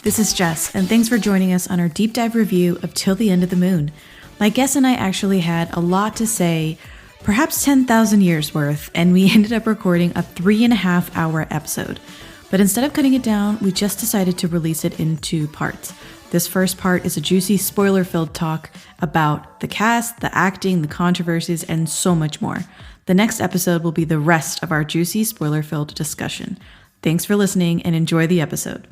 This is Jess, and thanks for joining us on our deep dive review of Till the End of the Moon. My guest and I actually had a lot to say, perhaps 10,000 years worth, and we ended up recording a 3.5 hour episode. But instead of cutting it down, we just decided to release it in 2 parts. This first part is a juicy, spoiler-filled talk about the cast, the acting, the controversies, and so much more. The next episode will be the rest of our juicy, spoiler-filled discussion. Thanks for listening and enjoy the episode.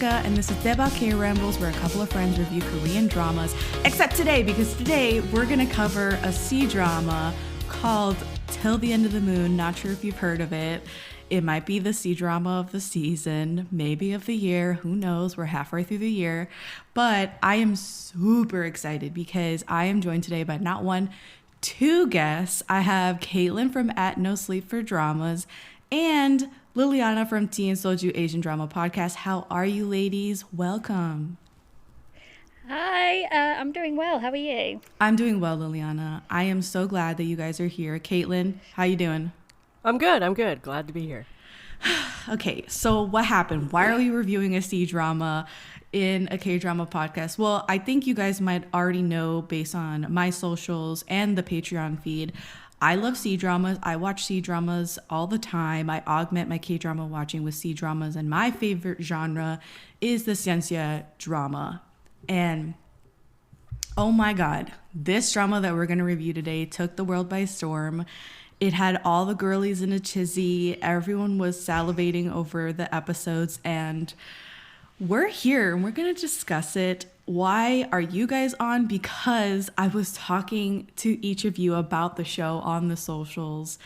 And this is Daebak K-Rambles, where a couple of friends review Korean dramas, except today, because today we're going to cover a C-drama called Till the End of the Moon. Not sure if you've heard of it. It might be the C-drama of the season, maybe of the year, who knows, we're halfway through the year. But I am super excited because I am joined today by not one, 2 guests. I have Caitlin from @NoSleepForDramas and Liliana from Tea Soju Asian Drama Podcast. How are you, ladies? Welcome. Hi, I'm doing well. How are you? I'm doing well, Liliana. I am so glad that you guys are here. Caitlin, how you doing? I'm good. Glad to be here. Okay, so what happened? Why are we reviewing a C-drama in a K-drama podcast? Well, I think you guys might already know based on my socials and the Patreon feed. I love C-dramas. I watch C-dramas all the time. I augment my K-drama watching with C-dramas, and my favorite genre is the censorship drama. And oh my God, this drama that we're going to review today took the world by storm. It had all the girlies in a tizzy. Everyone was salivating over the episodes, and we're here and we're going to discuss it. Why are you guys on? Because I was talking to each of you about the show on the socials,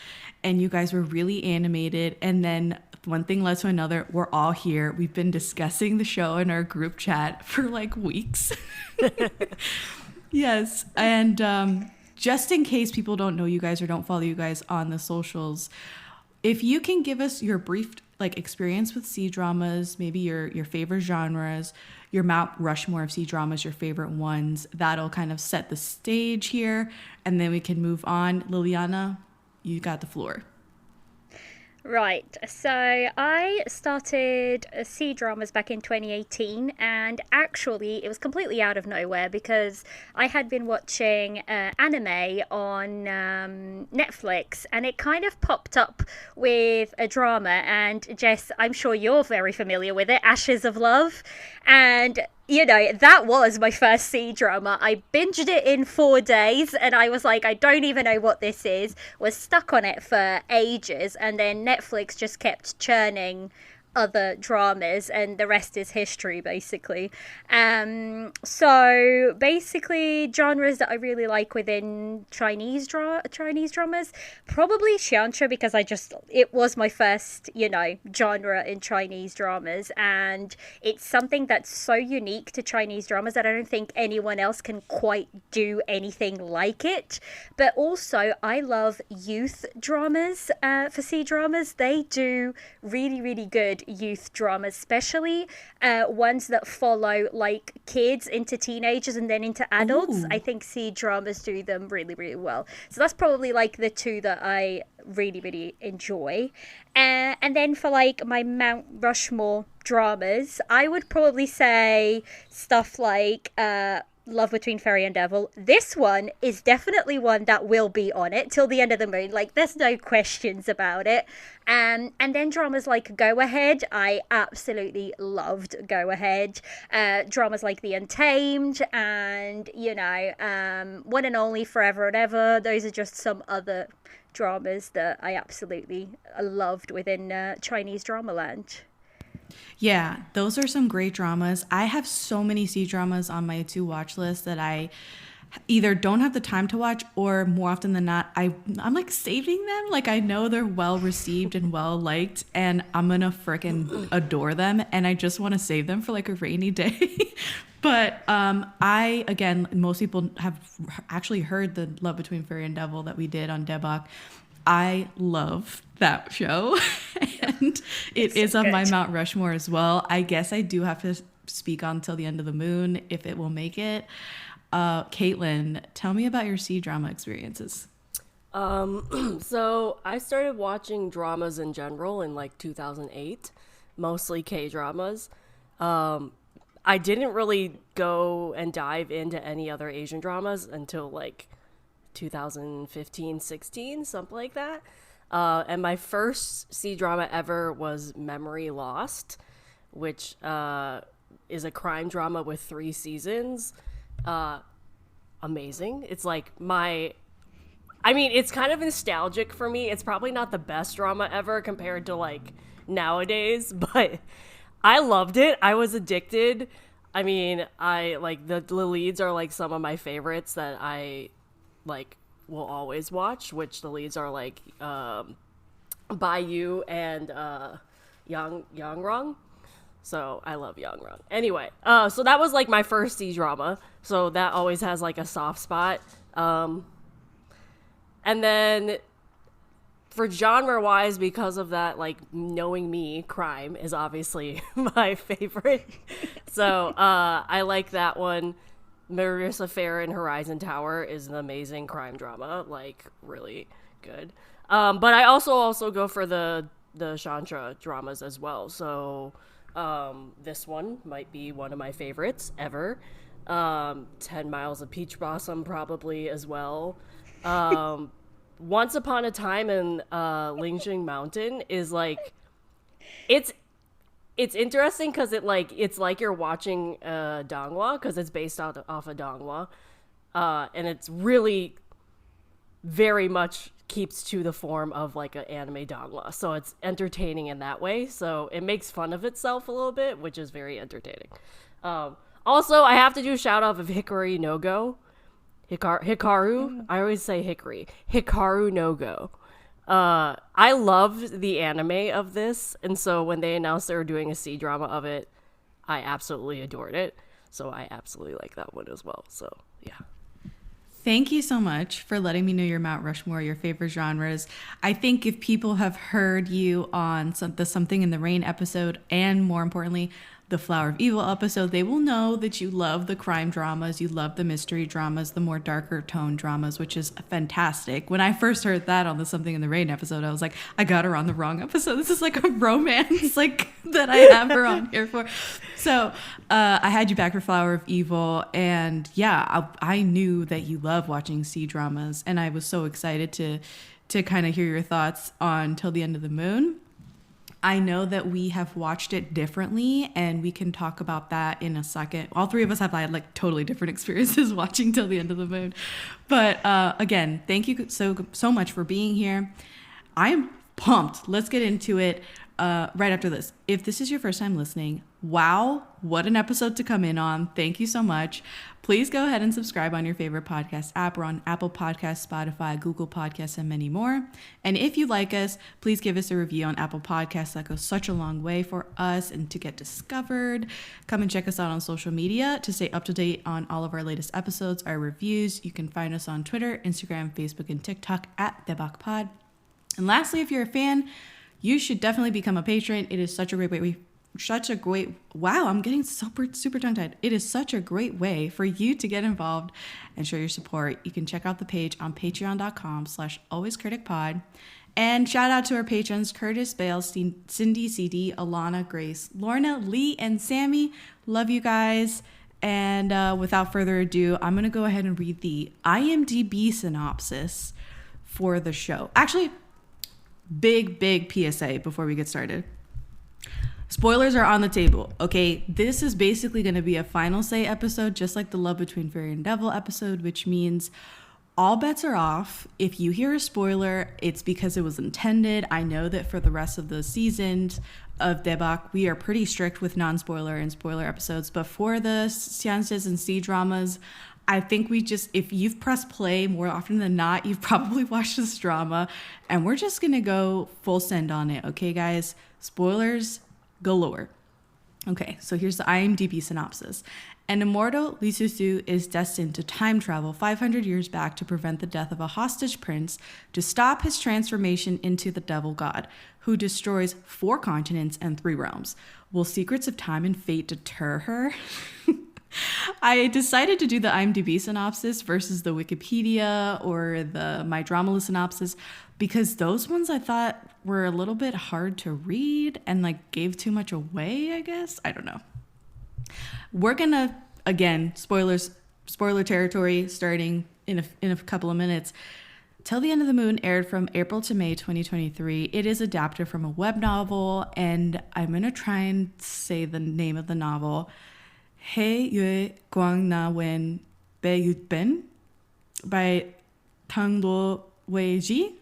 and you guys were really animated. And then one thing led to another. We're all here. We've been discussing the show in our group chat for like weeks. Yes. And just in case people don't know you guys or don't follow you guys on the socials, if you can give us your brief experience with C-dramas, maybe your favorite genres, your Mount Rushmore of C-dramas, your favorite ones, that'll kind of set the stage here, and then we can move on. Liliana, you got the floor. Right, so I started C-dramas back in 2018, and actually it was completely out of nowhere because I had been watching anime on Netflix, and it kind of popped up with a drama, and Jess, I'm sure you're very familiar with it, Ashes of Love, and you know, that was my first C-drama. I binged it in 4 days, and I was like, I don't even know what this is. Was stuck on it for ages, and then Netflix just kept churning other dramas, and the rest is history, basically. So basically, genres that I really like within Chinese dramas, probably xianxia, because it was my first, genre in Chinese dramas, and it's something that's so unique to Chinese dramas that I don't think anyone else can quite do anything like it. But also, I love youth dramas for C-dramas. They do really, really good youth dramas, especially ones that follow like kids into teenagers and then into adults. Ooh. I think C-dramas do them really, really well. So that's probably like the 2 that I really, really enjoy. And then for like my Mount Rushmore dramas, I would probably say stuff like Love Between Fairy and Devil. This one is definitely one that will be on it till the end of the moon. Like, there's no questions about it. And then dramas like Go Ahead. I absolutely loved Go Ahead. Dramas like The Untamed and, One and Only, Forever and Ever. Those are just some other dramas that I absolutely loved within Chinese drama land. Yeah, those are some great dramas. I have so many C-dramas on my to watch list that I either don't have the time to watch, or more often than not, I'm like saving them. Like, I know they're well received and well liked, and I'm gonna freaking adore them, and I just want to save them for like a rainy day. But again, most people have actually heard the Love Between Fairy and Devil that we did on Daebak. I love that show. and it is on my good. Mount Rushmore as well. I guess I do have to speak on Till the End of the Moon if it will make it. Caitlin, tell me about your C-drama experiences. So I started watching dramas in general in like 2008, mostly K-dramas. I didn't really go and dive into any other Asian dramas until like 2015, 16, something like that. And my first C-drama ever was Memory Lost, which is a crime drama with 3 seasons. Amazing. It's like it's kind of nostalgic for me. It's probably not the best drama ever compared to like nowadays, but I loved it. I was addicted. I mean, I like the leads are like some of my favorites that I like will always watch, which the leads are like Bai and Yang Rong. So I love Yang Rong. Anyway, so that was like my first C-drama. So that always has like a soft spot. And then for genre-wise, because of that, like, knowing me, crime is obviously my favorite. So I like that one. Marissa Fair in Horizon Tower is an amazing crime drama, like, really good. But I also go for the genre dramas as well. So this one might be one of my favorites ever. 10 Miles of Peach Blossom probably as well. Once Upon a Time in Lingjing Mountain is like it's interesting because it's like you're watching Donghua because it's based off of Donghua, and it's really very much keeps to the form of like an anime Donghua, so it's entertaining in that way. So it makes fun of itself a little bit, which is very entertaining. Also, I have to do a shout out of Hikaru no Go. Hikaru? I always say Hikari. Hikaru no Go. I loved the anime of this, and so when they announced they were doing a C-drama of it, I absolutely adored it. So I absolutely like that one as well. So, yeah. Thank you so much for letting me know your Mount Rushmore, your favorite genres. I think if people have heard you on the Something in the Rain episode, and more importantly, the Flower of Evil episode, they will know that you love the crime dramas, you love the mystery dramas, the more darker tone dramas, which is fantastic. When I first heard that on the Something in the Rain episode, I was like, I got her on the wrong episode. This is like a romance like that I have her on here for. So I had you back for Flower of Evil, and yeah, I knew that you love watching C-dramas, and I was so excited to kind of hear your thoughts on Till the End of the Moon. I know that we have watched it differently, and we can talk about that in a second. All three of us have had like totally different experiences watching Till the End of the Moon. But again, thank you so much for being here. I am pumped. Let's get into it right after this. If this is your first time listening, wow, what an episode to come in on. Thank you so much. Please go ahead and subscribe on your favorite podcast app. We're on Apple Podcasts, Spotify, Google Podcasts, and many more. And if you like us, please give us a review on Apple Podcasts. That goes such a long way for us and to get discovered. Come and check us out on social media to stay up to date on all of our latest episodes, our reviews. You can find us on Twitter, Instagram, Facebook, and TikTok at Daebak Pod. And lastly, if you're a fan, you should definitely become a patron. It is such a great way. Wow, I'm getting super tongue-tied. It is such a great way for you to get involved and show your support. You can check out the page on patreon.com/alwayscriticpod. And shout out to our patrons, Curtis, Bale, Cindy, CD, Alana, Grace, Lorna, Lee, and Sammy. Love you guys. And without further ado, I'm going to go ahead and read the IMDb synopsis for the show. Actually, big PSA before we get started. Spoilers are on the table, okay? This is basically going to be a final say episode, just like the Love Between Fairy and Devil episode, which means all bets are off. If you hear a spoiler, it's because it was intended. I know that for the rest of the seasons of Daebak, we are pretty strict with non-spoiler and spoiler episodes, but for the seances and C-dramas, I think if you've pressed play more often than not, you've probably watched this drama, and we're just going to go full send on it, okay, guys? Spoilers galore. Okay, so here's the IMDb synopsis. An immortal Lee Su is destined to time travel 500 years back to prevent the death of a hostage prince, to stop his transformation into the devil god, who destroys 4 continents and 3 realms. Will secrets of time and fate deter her? I decided to do the IMDb synopsis versus the Wikipedia or the My Drama List synopsis because those ones I thought were a little bit hard to read and like gave too much away, I guess. I don't know. We're gonna, again, spoiler territory starting in a couple of minutes. Till the End of the Moon aired from April to May 2023. It is adapted from a web novel, and I'm gonna try and say the name of the novel. He Yue Guang Na Wen Be Yut Ben by Tang Luo Wei Ji.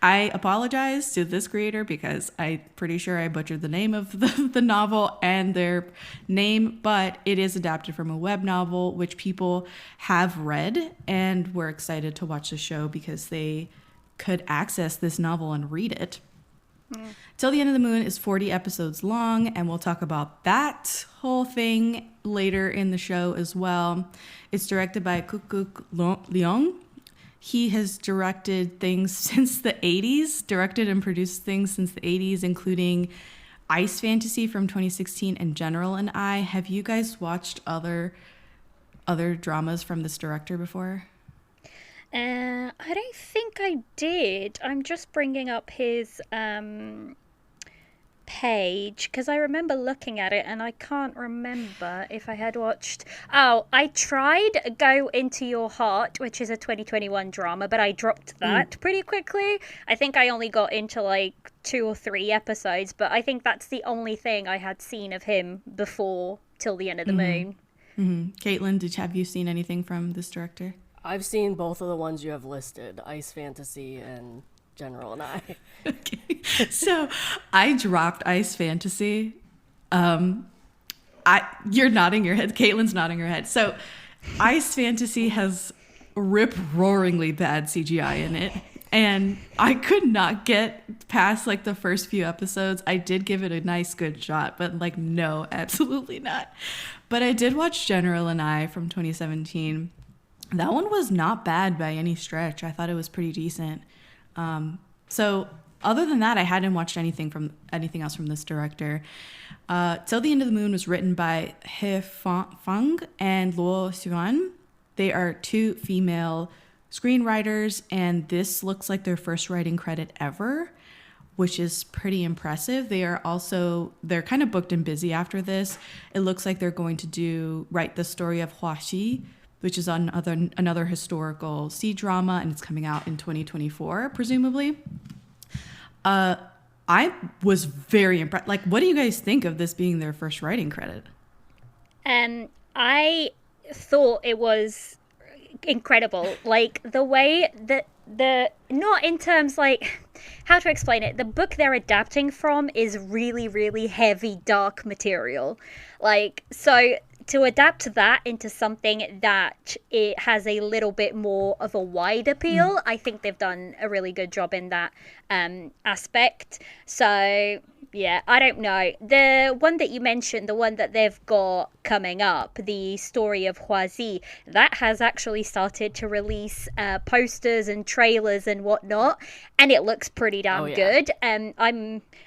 I apologize to this creator because I'm pretty sure I butchered the name of the novel and their name, but it is adapted from a web novel, which people have read, and we're excited to watch the show because they could access this novel and read it. Till the End of the Moon is 40 episodes long, and we'll talk about that whole thing later in the show as well. It's directed by Kukuk Leong. He has directed things since the 80s, directed and produced things since the 80s, including Ice Fantasy from 2016 and General and I. Have you guys watched other dramas from this director before? I don't think I did. I'm just bringing up his page because I remember looking at it and I can't remember if I had watched. Oh, I tried Go Into Your Heart, which is a 2021 drama, but I dropped that pretty quickly. I think I only got into like 2 or 3 episodes, but I think that's the only thing I had seen of him before Till the End of the Moon. Caitlin, have you seen anything from this director? I've seen both of the ones you have listed, Ice Fantasy and General and I. Okay. So I dropped Ice Fantasy. You're nodding your head. Caitlin's nodding her head. So Ice Fantasy has rip-roaringly bad CGI in it. And I could not get past like the first few episodes. I did give it a nice good shot, but like, no, absolutely not. But I did watch General and I from 2017. That one was not bad by any stretch. I thought it was pretty decent. So other than that, I hadn't watched anything else from this director. Till the End of the Moon was written by He Fang and Luo Xuan. They are 2 female screenwriters, and this looks like their first writing credit ever, which is pretty impressive. They're kind of booked and busy after this. It looks like they're going to write the story of Huaxi, which is another historical sea drama, and it's coming out in 2024, presumably. I was very impressed. Like, what do you guys think of this being their first writing credit? I thought it was incredible. Like, the way that not in terms like, how to explain it, the book they're adapting from is really, really heavy, dark material. Like, so to adapt that into something that it has a little bit more of a wide appeal, I think they've done a really good job in that aspect. So yeah, I don't know. The one that you mentioned, the one that they've got coming up, the story of Huazi, that has actually started to release posters and trailers and whatnot, and it looks pretty damn good.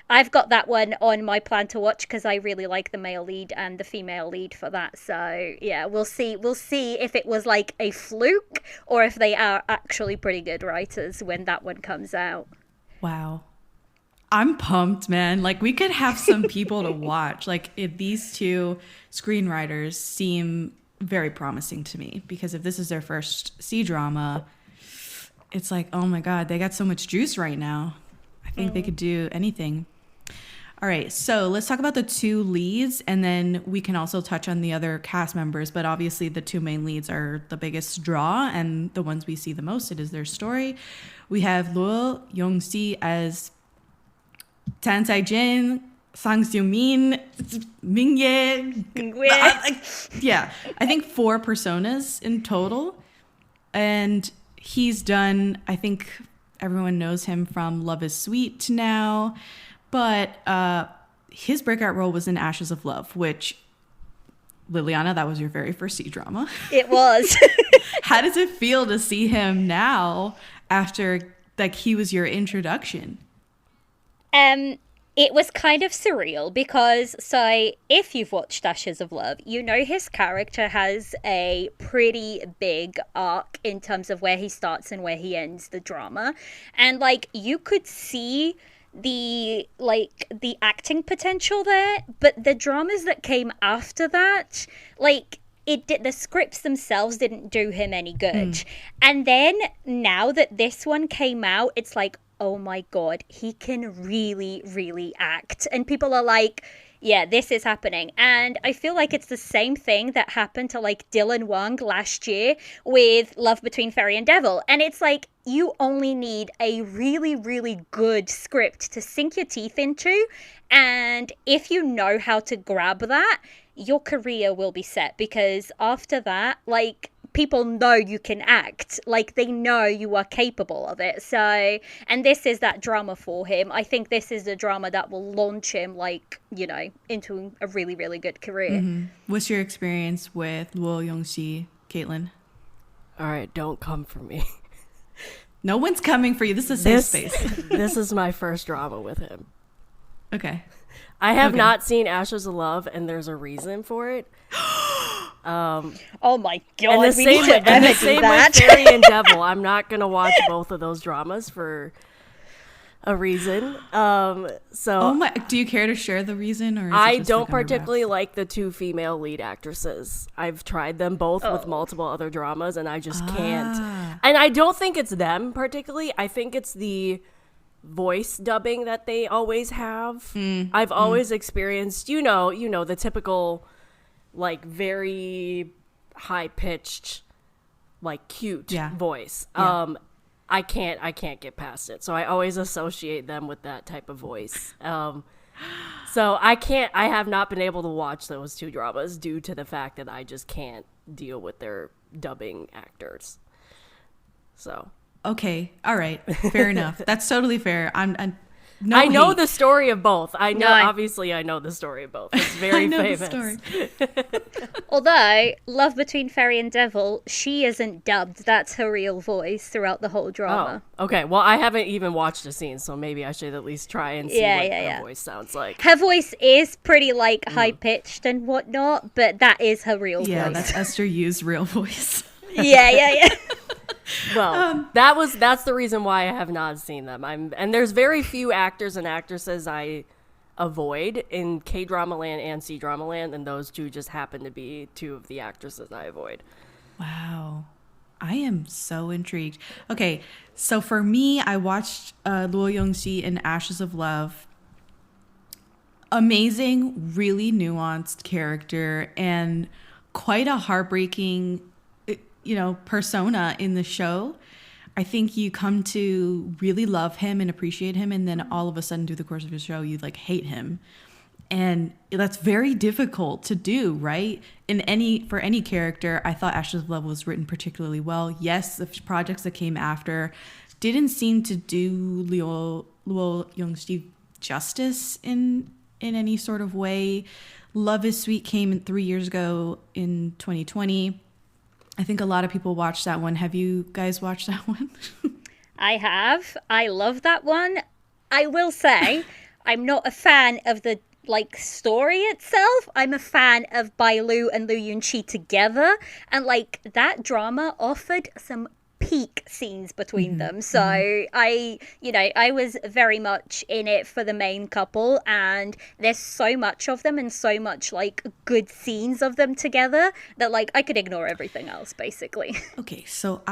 I've got that one on my plan to watch because I really like the male lead and the female lead for that. So yeah, we'll see if it was like a fluke or if they are actually pretty good writers when that one comes out. Wow. I'm pumped, man. Like, we could have some people to watch. Like, if these 2 screenwriters seem very promising to me, because if this is their first C drama, it's like, oh my God, they got so much juice right now. I think they could do anything. All right, so let's talk about the 2 leads, and then we can also touch on the other cast members. But obviously, the 2 main leads are the biggest draw and the ones we see the most. It is their story. We have Luo Yongxi as Tan Sai-jin, Sang Xiumin, Mingye. Yeah, I think 4 personas in total. And he's done, I think everyone knows him from Love is Sweet now. But his breakout role was in Ashes of Love, which, Liliana, that was your very first C-drama. It was. How does it feel to see him now after, like, he was your introduction? It was kind of surreal because, so if you've watched Ashes of Love, you know his character has a pretty big arc in terms of where he starts and where he ends the drama. And, like, you could see the acting potential there, but the dramas that came after that, like, the scripts themselves didn't do him any good. And then now that this one came out, it's like, oh my God, he can really, really act. And people are like, yeah, this is happening. And I feel like it's the same thing that happened to, like, Dylan Wang last year with Love Between Fairy and Devil. And it's like, you only need a really, really good script to sink your teeth into. And if you know how to grab that, your career will be set. Because after that, like, people know you can act, like, they know you are capable of it. So, and this is that drama for him. I think this is the drama that will launch him, like, you know, into a really, really good career. What's your experience with Luo Yongxi, Caitlin? All right, don't come for me. No one's coming for you. This is a safe space. This is my first drama with him. Okay. I have not seen Ashes of Love, and there's a reason for it. Oh my God, and the same with Fairy and Devil. I'm not gonna watch both of those dramas for a reason. Do you care to share the reason? Or I don't particularly like the two female lead actresses. I've tried them both with multiple other dramas, and I just can't. And I don't think it's them particularly. I think it's the voice dubbing that they always have. I've always experienced, you know, the typical, like, very high-pitched, like, cute voice. I can't get past it. So I always associate them with that type of voice. So I have not been able to watch those two dramas due to the fact that I just can't deal with their dubbing actors. So. Okay. All right. Fair enough. That's totally fair. I know the story of both. Obviously I know the story of both. It's very famous. Although, Love Between Fairy and Devil, she isn't dubbed. That's her real voice throughout the whole drama. Oh, okay. Well, I haven't even watched a scene, so maybe I should at least try and see what her voice sounds like. Her voice is pretty, like, high-pitched and whatnot, but that is her real voice. Yeah, that's Esther Yu's real voice. Yeah. Well, that's the reason why I have not seen them. And there's very few actors and actresses I avoid in K-drama land and C-drama land, and those two just happen to be two of the actresses I avoid. Wow. I am so intrigued. Okay, so for me, I watched Luo Yongxi in Ashes of Love. Amazing, really nuanced character, and quite a heartbreaking, persona in the show. I think you come to really love him and appreciate him, and then all of a sudden through the course of the show you like hate him, and that's very difficult to do, right? For any character. I thought Ashes of Love was written particularly well. Yes, the projects that came after didn't seem to do Luo Yongxi justice in any sort of way. Love is Sweet came in 3 years ago in 2020. I think a lot of people watched that one. Have you guys watched that one? I have. I love that one. I will say, I'm not a fan of the story itself. I'm a fan of Bai Lu and Lu Yunqi together, and that drama offered some peak scenes between them. So I was very much in it for the main couple, and there's so much of them and so much good scenes of them together that I could ignore everything else basically. Okay, so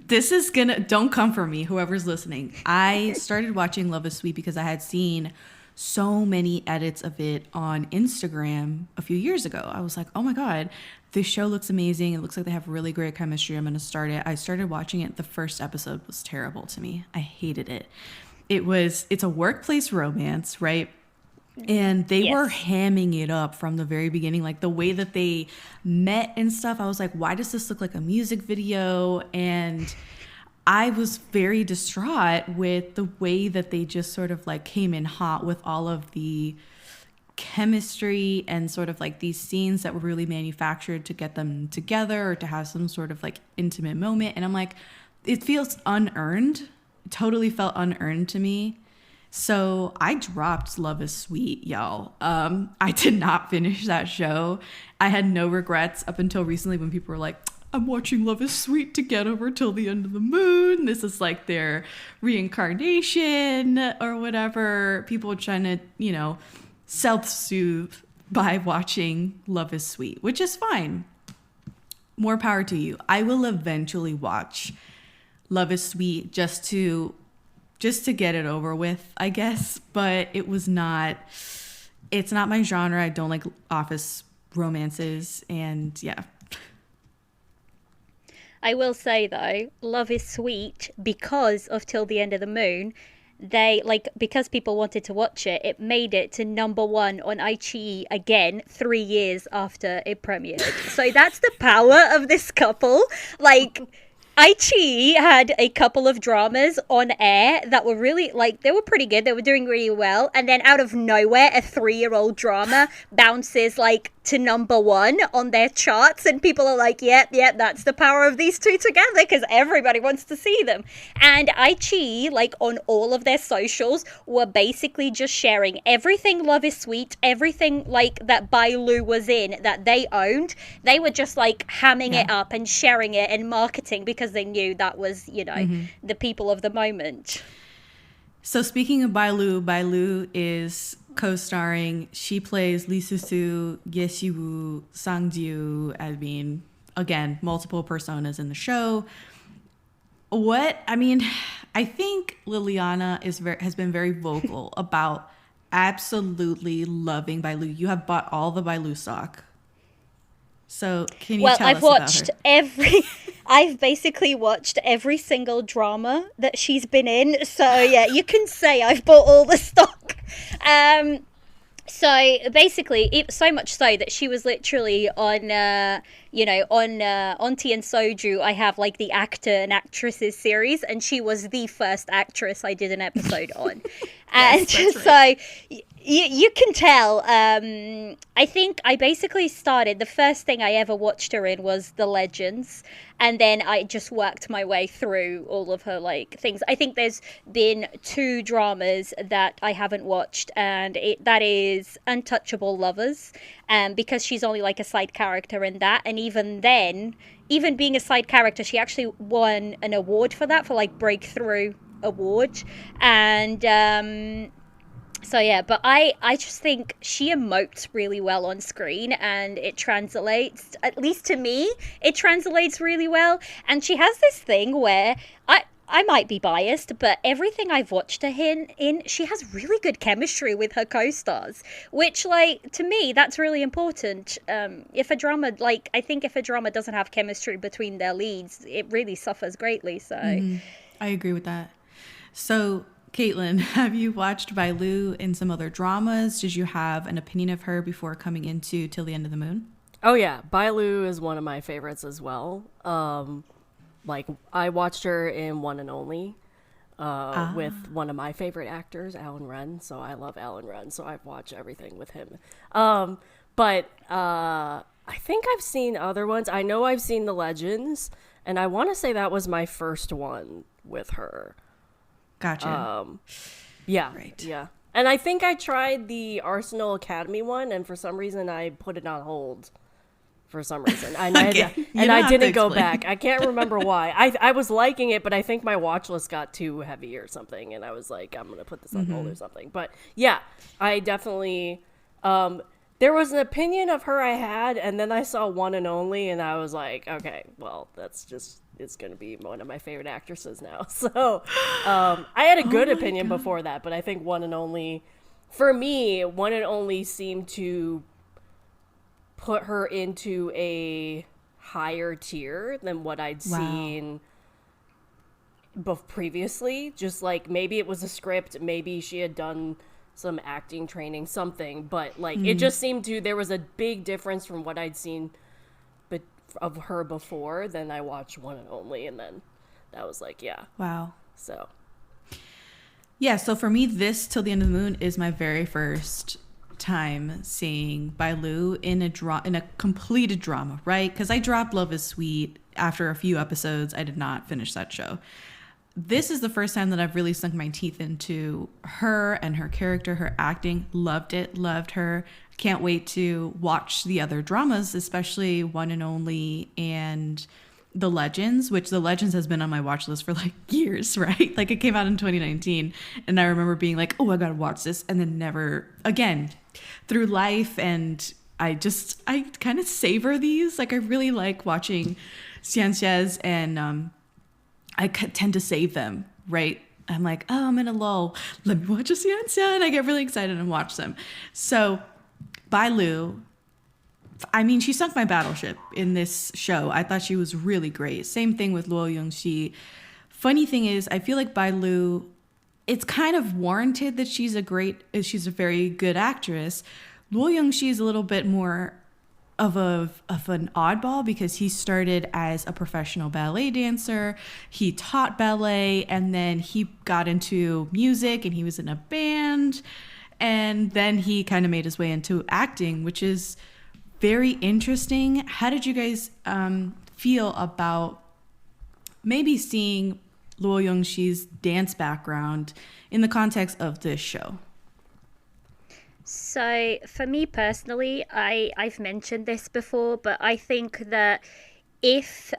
this is don't come for me, whoever's listening. I started watching Love is Sweet because I had seen so many edits of it on Instagram a few years ago. I was like, oh my God, this show looks amazing. It looks like they have really great chemistry. I'm going to start it. I started watching it. The first episode was terrible to me. I hated it. It's a workplace romance, right? And they were hamming it up from the very beginning. The way that they met and stuff, I was like, why does this look like a music video? And I was very distraught with the way that they just sort of like came in hot with all of the chemistry and sort of like these scenes that were really manufactured to get them together or to have some sort of like intimate moment. And I'm like, it feels unearned. It totally felt unearned to me. So I dropped Love is Sweet, y'all. I did not finish that show. I had no regrets up until recently when people were like, I'm watching Love is Sweet to get over till the end of the moon. This is like their reincarnation or whatever. People trying to, you know, self-soothe by watching Love is Sweet, which is fine. More power to you. I will eventually watch Love is Sweet just to get it over with, I guess. But it's not my genre. I don't like office romances, and yeah. I will say though, Love is Sweet, because of Till the End of the Moon, because people wanted to watch it, it made it to #1 on iQIYI again 3 years after it premiered. So that's the power of this couple. Like, iQIYI had a couple of dramas on air that were really, like, they were pretty good. They were doing really well. And then out of nowhere, a 3-year-old drama bounces, like, to #1 on their charts. And people are like, yep, that's the power of these two together, because everybody wants to see them. And iQIYI, like, on all of their socials, were basically just sharing everything Love is Sweet, everything, like, that Bailu was in, that they owned. They were just, like, hamming it up and sharing it and marketing, because they knew that was, you know, the people of the moment. So speaking of Bailu is co-starring. She plays Lee Soo-soo, Ye Si-woo, Sang-jiu. I mean, again, multiple personas in the show. I think Liliana has been very vocal about absolutely loving Bailu. You have bought all the Bailu stock. So can you tell us about her? I've basically watched every single drama that she's been in. So yeah, you can say I've bought all the stock. So basically, so much so that she was literally on, on Tea Soju. I have like the actor and actresses series, and she was the first actress I did an episode on. And yes, right. So you can tell. I think I basically started, the first thing I ever watched her in was The Legends. And then I just worked my way through all of her, like, things. I think there's been 2 dramas that I haven't watched, and that is Untouchable Lovers, because she's only, like, a side character in that. And even then, even being a side character, she actually won an award for that, for, like, Breakthrough Award. And so yeah, but I just think she emotes really well on screen, and it translates, at least to me, it translates really well. And she has this thing where I might be biased, but everything I've watched her in, she has really good chemistry with her co-stars, which, like, to me, that's really important. If a drama doesn't have chemistry between their leads, it really suffers greatly. So I agree with that. So Caitlin, have you watched Bailu in some other dramas? Did you have an opinion of her before coming into Till the End of the Moon? Oh yeah, Bailu is one of my favorites as well. Like, I watched her in One and Only with one of my favorite actors, Alan Rudd. So I love Alan Rudd, so I've watched everything with him. But I think I've seen other ones. I know I've seen The Legends, and I want to say that was my first one with her. Gotcha. Yeah. Right. Yeah. And I think I tried the Arsenal Academy one, and for some reason I put it on hold. For some reason, and I didn't go back. I can't remember why. I was liking it, but I think my watch list got too heavy or something, and I was like, I'm gonna put this on hold or something. But yeah, I definitely. There was an opinion of her I had, and then I saw One and Only, and I was like, okay, well, it's going to be one of my favorite actresses now. So I had a good opinion before that, but I think One and Only, for me, One and Only seemed to put her into a higher tier than what I'd seen previously. Just like, maybe it was a script, maybe she had done some acting training, something, but like it just seemed there was a big difference from what I'd seen of her before. Then I watched One and Only, and then I was like, yeah. Wow. So. Yeah, so for me, this Till the End of the Moon is my very first time seeing Bailu in a completed drama, right? Because I dropped Love is Sweet after a few episodes. I did not finish that show. This is the first time that I've really sunk my teeth into her and her character, her acting. Loved it, loved her. Can't wait to watch the other dramas, especially One and Only and The Legends, which The Legends has been on my watch list for like years, right? Like it came out in 2019 and I remember being like, oh, I gotta watch this, and then never again through life. And I kind of savor these. Like I really like watching xianxias, and I tend to save them, right? I'm like, oh, I'm in a lull, let me watch a xianxia, and I get really excited and watch them. So Bailu, I mean, she sunk my battleship in this show. I thought she was really great. Same thing with Luo Yongxi. Funny thing is, I feel like Bailu, it's kind of warranted that she's a very good actress. Luo Yongxi is a little bit more of an oddball because he started as a professional ballet dancer. He taught ballet, and then he got into music and he was in a band, and then he kind of made his way into acting, which is very interesting. How did you guys feel about maybe seeing Luo Yongxi's dance background in the context of this show? So for me personally, I've mentioned this before, but I think that if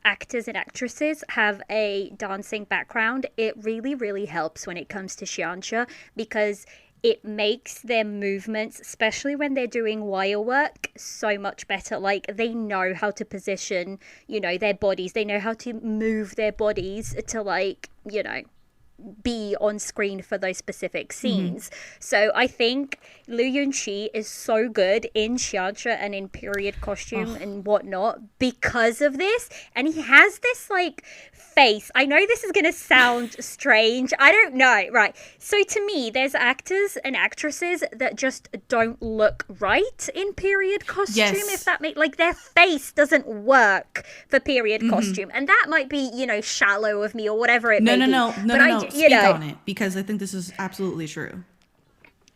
actors and actresses have a dancing background, it really, really helps when it comes to xianxia, because it makes their movements, especially when they're doing wire work, so much better. Like they know how to position, their bodies. They know how to move their bodies to be on screen for those specific scenes. So I think Lu Yunqi is so good in xianxia and in period costume and whatnot because of this. And he has this face. I know this is going to sound strange. I don't know. Right. So to me, there's actors and actresses that just don't look right in period costume. Yes. If that makes, their face doesn't work for period costume. And that might be, shallow of me or whatever it may be. No. Speak on it, because I think this is absolutely true.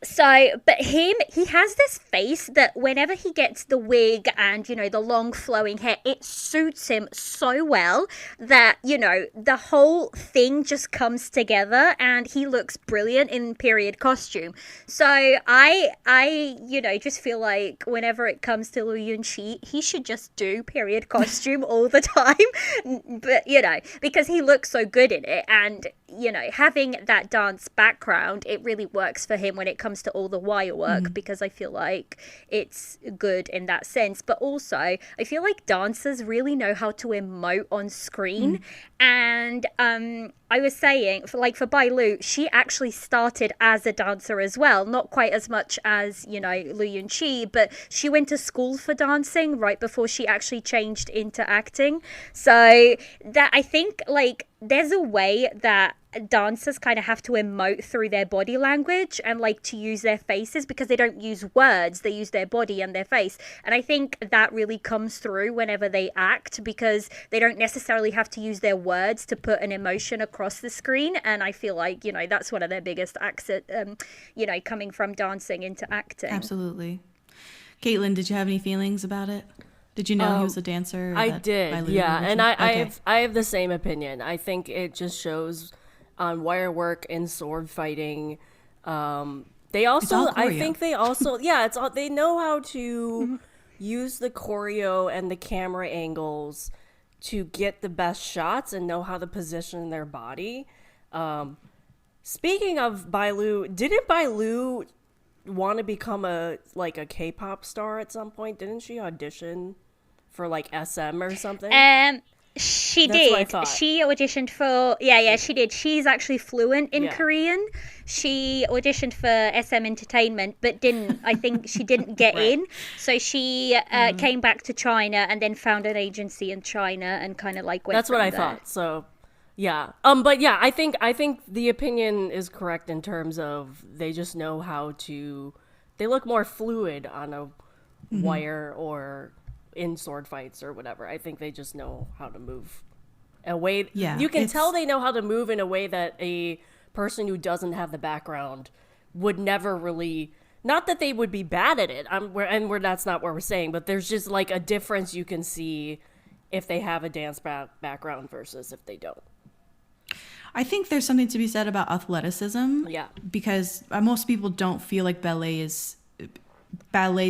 So, but he has this face that whenever he gets the wig and, the long flowing hair, it suits him so well that, the whole thing just comes together and he looks brilliant in period costume. So I just feel like whenever it comes to Lu Yunqi, he should just do period costume all the time. But, because he looks so good in it, and, having that dance background, it really works for him when it comes to all the wire work, because I feel like it's good in that sense. But also I feel like dancers really know how to emote on screen. And I was saying for Bailu, she actually started as a dancer as well, not quite as much as Lu Yunqi, but she went to school for dancing right before she actually changed into acting. So that I think there's a way that dancers kind of have to emote through their body language and to use their faces, because they don't use words, they use their body and their face. And I think that really comes through whenever they act, because they don't necessarily have to use their words to put an emotion across the screen. And I feel like that's one of their biggest accent, coming from dancing into acting. Absolutely. Caitlin, did you have any feelings about it? Did you know he was a dancer? I did, yeah. And I have the same opinion. I think it just shows on wire work and sword fighting. They also, I think they also, it's all, they know how to use the choreo and the camera angles to get the best shots and know how to position their body. Speaking of Bailu, didn't Bailu want to become a K-pop star at some point? Didn't she audition for SM or something? She That's did. what I thought. She auditioned for she did. She's actually fluent in Korean. She auditioned for SM Entertainment, but I think she didn't get in. So she came back to China and then found an agency in China and kind of went. That's what I thought. So yeah. But yeah, I think the opinion is correct in terms of they just know how to. They look more fluid on a wire or in sword fights or whatever. I think they just know how to move a way. Yeah, You can tell they know how to move in a way that a person who doesn't have the background would never really. Not that they would be bad at it. That's not what we're saying. But there's just like a difference you can see if they have a dance background versus if they don't. I think there's something to be said about athleticism. Yeah. Because most people don't feel like ballet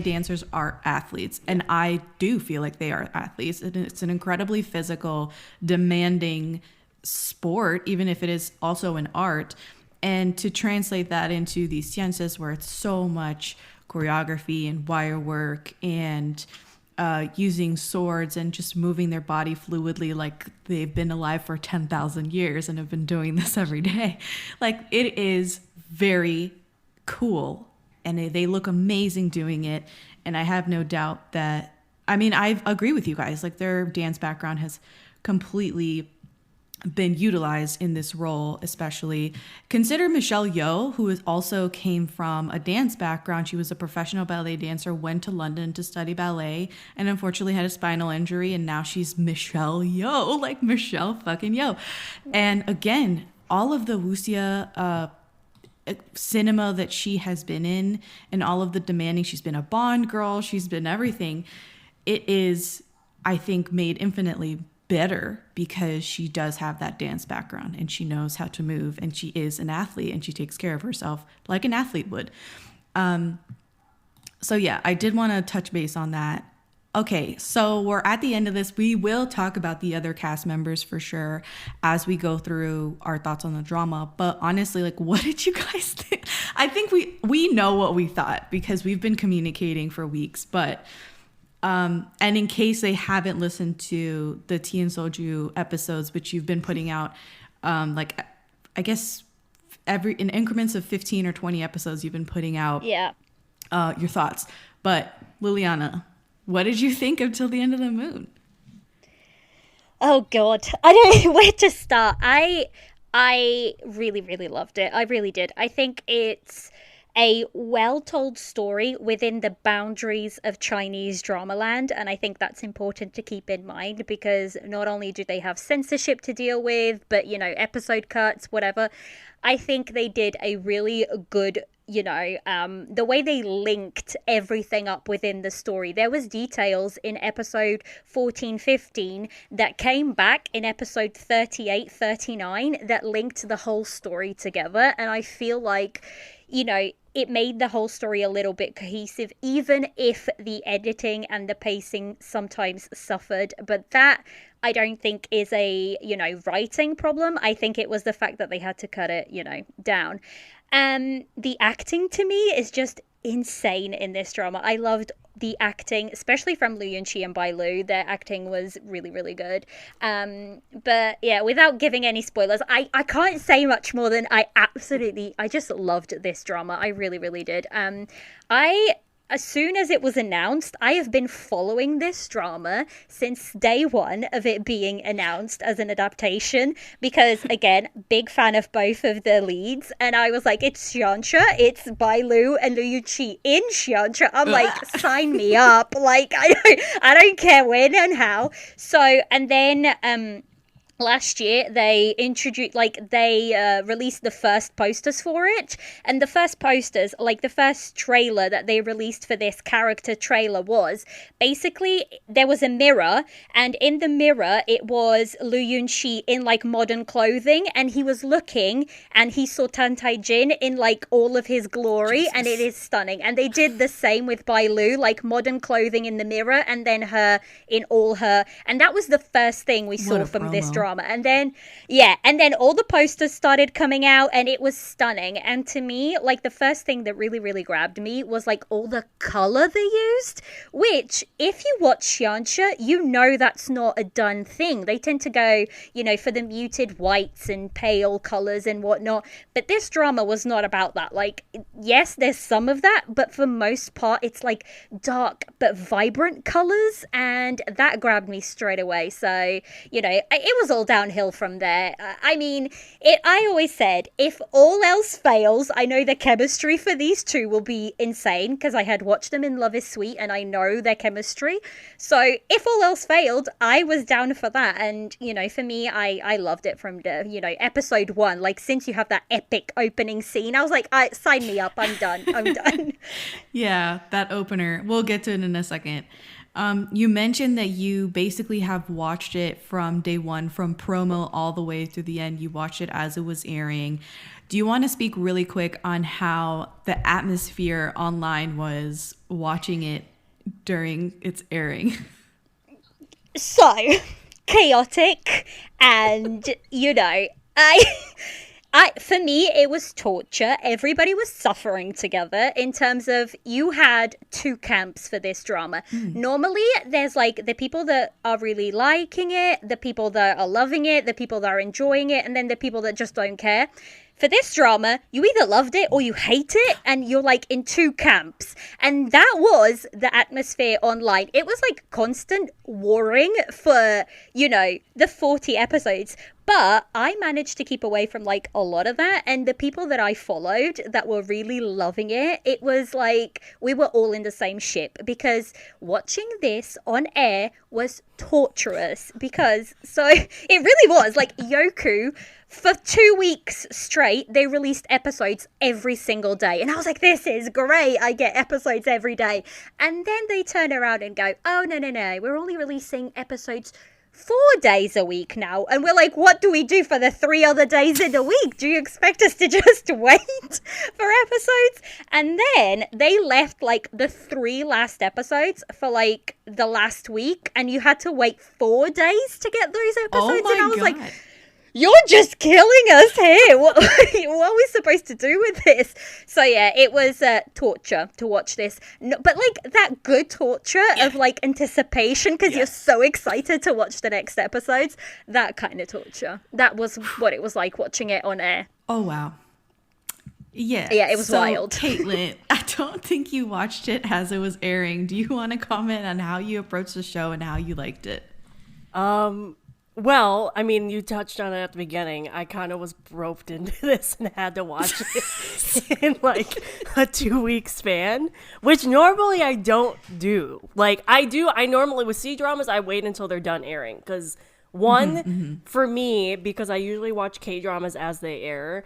dancers are athletes. And I do feel like they are athletes. And it's an incredibly physical, demanding sport, even if it is also an art. And to translate that into these ciencias where it's so much choreography and wire work and using swords and just moving their body fluidly like they've been alive for 10,000 years and have been doing this every day. Like, it is very cool and they look amazing doing it. And I have no doubt that, I mean, I agree with you guys. Like, their dance background has completely been utilized in this role. Especially consider Michelle Yeoh, who also came from a dance background. She was a professional ballet dancer, went to London to study ballet, and unfortunately had a spinal injury, and now she's Michelle Yeoh, like Michelle fucking Yeoh. And again, all of the wuxia cinema that she has been in and all of the demanding, she's been a Bond girl, she's been everything. It is, I think, made infinitely better because she does have that dance background and she knows how to move and she is an athlete and she takes care of herself like an athlete would. So yeah, I did want to touch base on that. Okay, so we're at the end of this. We will talk about the other cast members for sure as we go through our thoughts on the drama. But honestly, like, what did you guys think? I think we know what we thought because we've been communicating for weeks, but and in case they haven't listened to the Tea and Soju episodes, which you've been putting out, like, I guess in increments of 15 or 20 episodes, you've been putting out your thoughts. But Liliana, what did you think of Till the End of the Moon? Oh God, I don't know where to start. I really, really loved it. I really did. I think it's a well-told story within the boundaries of Chinese drama land, and I think that's important to keep in mind because not only do they have censorship to deal with, but, you know, episode cuts, whatever. I think they did a really good, the way they linked everything up within the story. There was details in episode 14, 15 that came back in episode 38, 39 that linked the whole story together, and I feel like, it made the whole story a little bit cohesive, even if the editing and the pacing sometimes suffered. But that, I don't think, is a, writing problem. I think it was the fact that they had to cut it, down. The acting to me is just insane in this drama. I loved the acting, especially from Lu Yunqi and Bai Lu. Their acting was really, really good. But yeah, without giving any spoilers, I can't say much more than I just loved this drama. I really, really did. As soon as it was announced, I have been following this drama since day one of it being announced as an adaptation because, again, big fan of both of the leads. And I was like, it's Xianxia, it's Bai Lu and Lu Yuqi in Xianxia. I'm like, sign me up. Like, I don't care when and how. So, and then last year they released the first posters for it, and the first posters, like the first trailer that they released for this character trailer, was basically there was a mirror, and in the mirror it was Lu Yunqi in like modern clothing, and he was looking and he saw Tan Tai Jin in like all of his glory. Jesus. And it is stunning. And they did the same with Bai Lu, like modern clothing in the mirror and then her in all her, and that was the first thing we saw from this drama. And then all the posters started coming out and it was stunning. And to me, like, the first thing that really, really grabbed me was like all the color they used, which if you watch Xianxia, that's not a done thing. They tend to go, for the muted whites and pale colors and whatnot. But this drama was not about that. Like, yes, there's some of that, but for most part, it's like dark but vibrant colors. And that grabbed me straight away. So, it was all downhill from there. I mean, I always said, if all else fails, I know the chemistry for these two will be insane, because I had watched them in Love is Sweet and I know their chemistry. So if all else failed, I was down for that. And, you know, for me, I loved it from the, you know, episode 1. Like, since you have that epic opening scene, I was like, sign me up. I'm done. I'm done. Yeah, that opener. We'll get to it in a second. You mentioned that you basically have watched it from day one, from promo all the way through the end. You watched it as it was airing. Do you want to speak really quick on how the atmosphere online was watching it during its airing? So, chaotic, and, you know, for me, it was torture. Everybody was suffering together in terms of, you had 2 camps for this drama. Normally, there's like the people that are really liking it, the people that are loving it, the people that are enjoying it, and then the people that just don't care. For this drama, you either loved it or you hate it, and you're like in 2 camps. And that was the atmosphere online. It was like constant warring for, you know, the 40 episodes. But I managed to keep away from like a lot of that. And the people that I followed that were really loving it, it was like we were all in the same ship, because watching this on air was torturous. Because it really was like Yoku. For 2 weeks straight, they released episodes every single day. And I was like, this is great. I get episodes every day. And then they turn around and go, oh, no. We're only releasing episodes 4 days a week now. And we're like, what do we do for the 3 other days in a week? Do you expect us to just wait for episodes? And then they left like the 3 last episodes for like the last week. And you had to wait 4 days to get those episodes. Oh my and I was God. like, you're just killing us here. What are we supposed to do with this? So yeah, it was torture to watch this. No, but like that good torture of like anticipation, because you're so excited to watch the next episodes. That kind of torture. That was what it was like watching it on air. Oh, wow. Yeah. Yeah, it was wild. Caitlin, I don't think you watched it as it was airing. Do you want to comment on how you approached the show and how you liked it? Well, I mean, you touched on it at the beginning. I kind of was roped into this and had to watch it in like a 2-week span, which normally I don't do. Like I normally with C-dramas, I wait until they're done airing. Because for me, because I usually watch K-dramas as they air,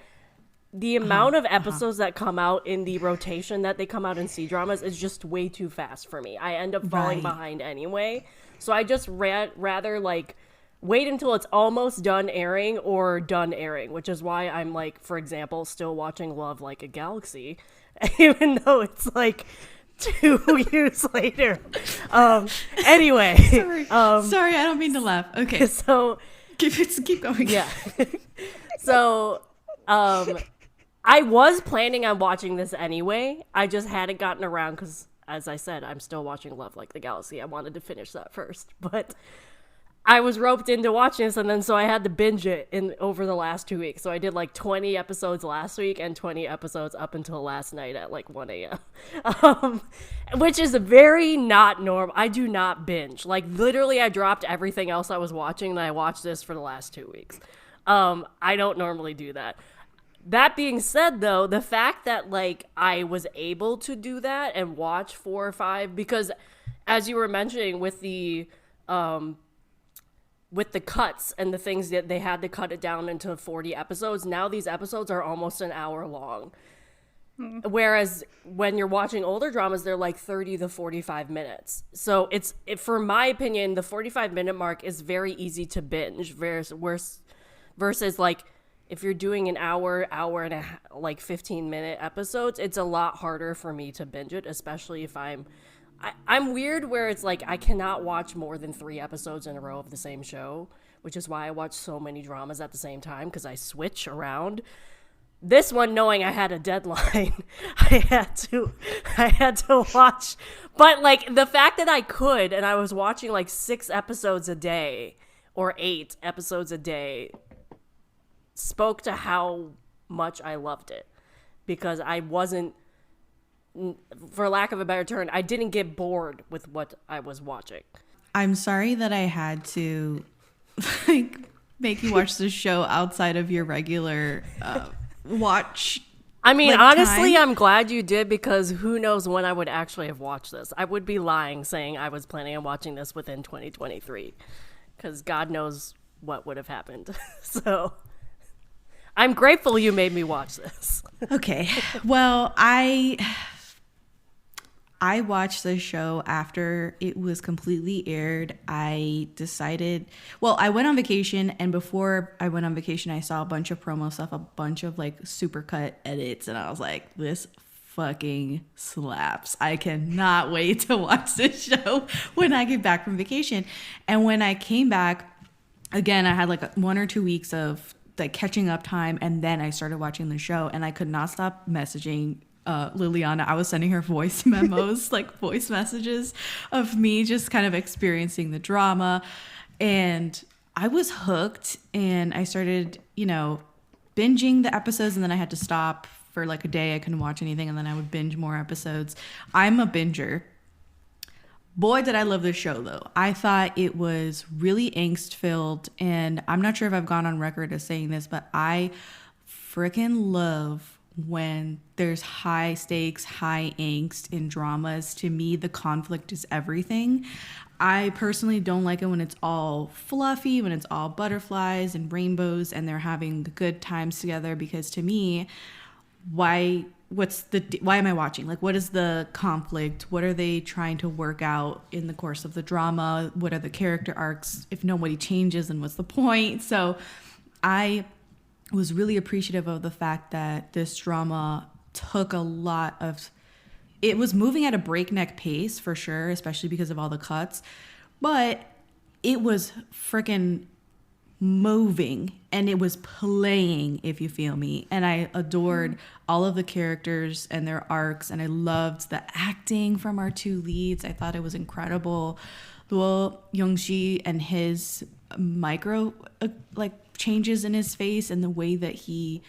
the amount of episodes that come out in the rotation that they come out in C-dramas is just way too fast for me. I end up falling behind anyway. So I just rather like wait until it's almost done airing or done airing, which is why I'm like, for example, still watching Love Like a Galaxy, even though it's like 2 years later. Anyway. Sorry, I don't mean to laugh. Okay. So keep going. Yeah. So I was planning on watching this anyway. I just hadn't gotten around because, as I said, I'm still watching Love Like the Galaxy. I wanted to finish that first, but I was roped into watching this, and then so I had to binge it over the last 2 weeks. So I did like 20 episodes last week and 20 episodes up until last night at like 1 a.m. Which is very not normal. I do not binge. Like literally I dropped everything else I was watching and I watched this for the last 2 weeks. I don't normally do that. That being said, though, the fact that like I was able to do that and watch 4 or 5, because as you were mentioning with the cuts and the things that they had to cut it down into 40 episodes, now these episodes are almost an hour long. Whereas when you're watching older dramas, they're like 30 to 45 minutes. So for my opinion, the 45-minute mark is very easy to binge versus like if you're doing an hour and a half, like 15-minute episodes, it's a lot harder for me to binge it, especially if I'm weird where it's like I cannot watch more than 3 episodes in a row of the same show, which is why I watch so many dramas at the same time, because I switch around. This one, knowing I had a deadline, I had to watch. But like the fact that I could, and I was watching like 6 episodes a day or 8 episodes a day, spoke to how much I loved it, because I wasn't, for lack of a better term, I didn't get bored with what I was watching. I'm sorry that I had to like make you watch this show outside of your regular watch? I mean, like, honestly, time? I'm glad you did, because who knows when I would actually have watched this. I would be lying saying I was planning on watching this within 2023, because God knows what would have happened. So I'm grateful you made me watch this. Okay. Well, I watched the show after it was completely aired. I decided, well, I went on vacation, and before I went on vacation, I saw a bunch of promo stuff, a bunch of like supercut edits, and I was like, this fucking slaps. I cannot wait to watch this show when I get back from vacation. And when I came back, again, I had like 1 or 2 weeks of like catching up time, and then I started watching the show, and I could not stop messaging Liliana. I was sending her voice memos, like voice messages of me just kind of experiencing the drama. And I was hooked, and I started, binging the episodes, and then I had to stop for like a day. I couldn't watch anything, and then I would binge more episodes. I'm a binger. Boy, did I love this show, though. I thought it was really angst-filled, and I'm not sure if I've gone on record as saying this, but I freaking love when there's high stakes, high angst in dramas. To me, the conflict is everything. I personally don't like it when it's all fluffy, when it's all butterflies and rainbows and they're having good times together, because to me, why am I watching? Like, what is the conflict? What are they trying to work out in the course of the drama? What are the character arcs? If nobody changes, then what's the point? So I was really appreciative of the fact that this drama took a lot of, it was moving at a breakneck pace for sure, especially because of all the cuts, but it was freaking moving and it was playing, if you feel me. And I adored all of the characters and their arcs, and I loved the acting from our two leads. I thought it was incredible. Luo Youngji and his micro changes in his face and the way that he